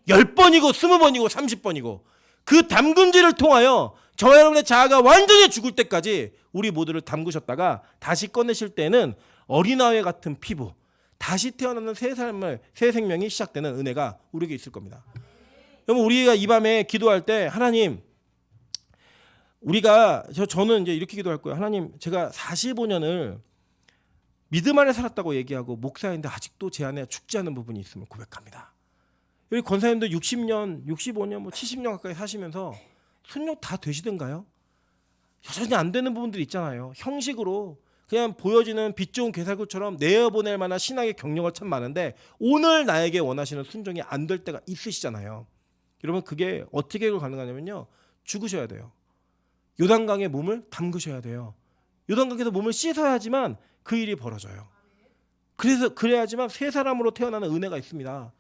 10번이고 20번이고 30번이고 그 담금질을 통하여 저와 여러분의 자아가 완전히 죽을 때까지 우리 모두를 담그셨다가 다시 꺼내실 때는 어린아이 같은 피부, 다시 태어나는 새 삶을, 새 생명이 시작되는 은혜가 우리에게 있을 겁니다. 여러분 우리가 이 밤에 기도할 때 하나님 저는 이제 이렇게 기도할 거예요. 하나님 제가 45년을 믿음 안에 살았다고 얘기하고 목사인데 아직도 제 안에 죽지 않은 부분이 있음을 고백합니다. 여기 권사님들 60년, 65년, 70년 가까이 사시면서 순종 다 되시던가요? 여전히 안 되는 부분들이 있잖아요. 형식으로 그냥 보여지는 빛 좋은 괴살구처럼 내어보낼 만한 신앙의 경력을 참 많은데 오늘 나에게 원하시는 순종이 안 될 때가 있으시잖아요. 여러분 그게 어떻게 가능하냐면요. 죽으셔야 돼요. 요단강에 몸을 담그셔야 돼요. 요단강에서 몸을 씻어야지만 그 일이 벌어져요. 그래야지만 새 사람으로 태어나는 은혜가 있습니다.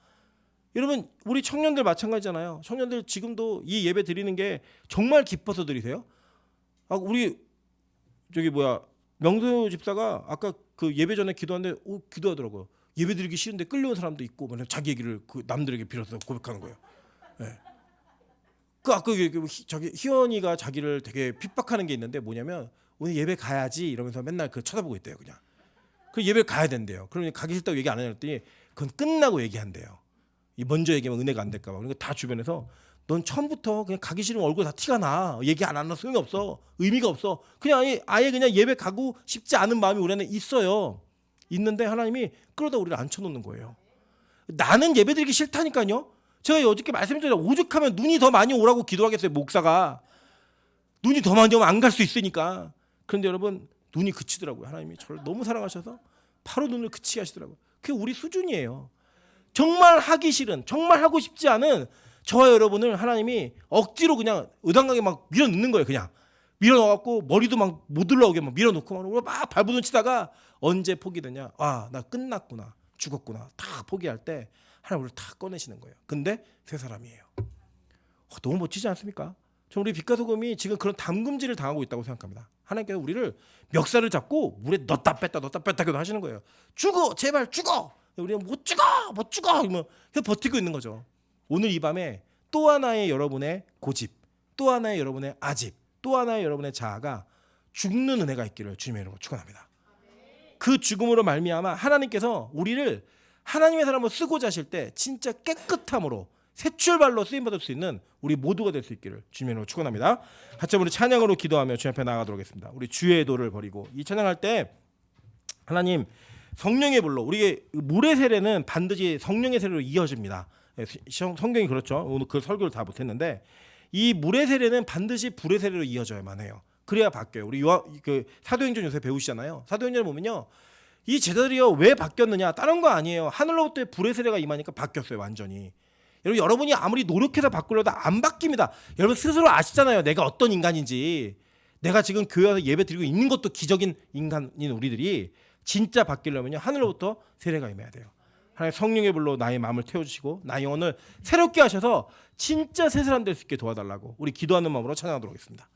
여러분 우리 청년들 마찬가지잖아요. 청년들 지금도 이 예배 드리는 게 정말 기뻐서 드리세요? 우리 명수 집사가 아까 그 예배 전에 기도하는데 기도하더라고요. 예배 드리기 싫은데 끌려온 사람도 있고 자기 얘기를 남들에게 빌어서 고백하는 거예요. 네. 아까 희원이가 자기를 되게 핍박하는 게 있는데 뭐냐면 오늘 예배 가야지 이러면서 맨날 쳐다보고 있대요. 그냥 그 예배 가야 된대요. 그러면 가기 싫다고 얘기 안 하냐 했더니 그건 끝나고 얘기한대요. 먼저 얘기하면 은혜가 안 될까 봐. 그러니까 다 주변에서 넌 처음부터 그냥 가기 싫으면 얼굴 다 티가 나. 얘기 안 하면 소용이 없어. 의미가 없어. 그냥 아예 그냥 예배 가고 싶지 않은 마음이 우리 안에 있어요. 있는데 하나님이 끌어다 우리를 앉혀놓는 거예요. 나는 예배 드리기 싫다니까요. 제가 어저께 말씀드렸잖아요. 오죽하면 눈이 더 많이 오라고 기도하겠어요. 목사가. 눈이 더 많이 오면 안 갈 수 있으니까. 그런데 여러분 눈이 그치더라고요. 하나님이 저를 너무 사랑하셔서 바로 눈을 그치게 하시더라고요. 그게 우리 수준이에요. 정말 하기 싫은, 정말 하고 싶지 않은 저와 여러분을 하나님이 억지로 그냥 의당하게 막 밀어넣는 거예요. 그냥 밀어넣어갖고 머리도 막 못 올라오게 막 밀어놓고 막 발버둥 치다가 언제 포기되냐? 아, 나 끝났구나, 죽었구나. 다 포기할 때 하나님 우리를 다 꺼내시는 거예요. 근데 새 사람이에요. 너무 멋지지 않습니까? 저 우리 빛과 소금이 지금 그런 담금질을 당하고 있다고 생각합니다. 하나님께서 우리를 멱살을 잡고 물에 넣었다 뺐다 기도 하시는 거예요. 죽어, 제발 죽어. 우리는 못 죽어 이러면 계속 버티고 있는 거죠. 오늘 이 밤에 또 하나의 여러분의 고집, 또 하나의 여러분의 아집, 또 하나의 여러분의 자아가 죽는 은혜가 있기를 주님의 이름으로 축원합니다. 그 죽음으로 말미암아 하나님께서 우리를 하나님의 사람으로 쓰고자 하실 때 진짜 깨끗함으로 새 출발로 쓰임받을 수 있는 우리 모두가 될 수 있기를 주님의 이름으로 축원합니다. 같이 우리 찬양으로 기도하며 주님 앞에 나아가도록 하겠습니다. 우리 주의 도를 버리고 이 찬양할 때 하나님 성령의 불로 우리의 물의 세례는 반드시 성령의 세례로 이어집니다. 성경이 그렇죠. 오늘 그 설교를 다 못했는데 이 물의 세례는 반드시 불의 세례로 이어져야만 해요. 그래야 바뀌어요. 우리 사도행전 요새 배우시잖아요. 사도행전을 보면요, 이 제자들이요 왜 바뀌었느냐? 다른 거 아니에요. 하늘로부터 불의 세례가 임하니까 바뀌었어요. 완전히. 여러분이 아무리 노력해서 바꾸려도 안 바뀝니다. 여러분 스스로 아시잖아요. 내가 어떤 인간인지. 내가 지금 교회에서 예배 드리고 있는 것도 기적인 인간인 우리들이 진짜 바뀌려면요 하늘로부터 세례가 임해야 돼요. 하나님 성령의 불로 나의 마음을 태워주시고 나의 영혼을 새롭게 하셔서 진짜 새 사람 될 수 있게 도와달라고 우리 기도하는 마음으로 찬양하도록 하겠습니다.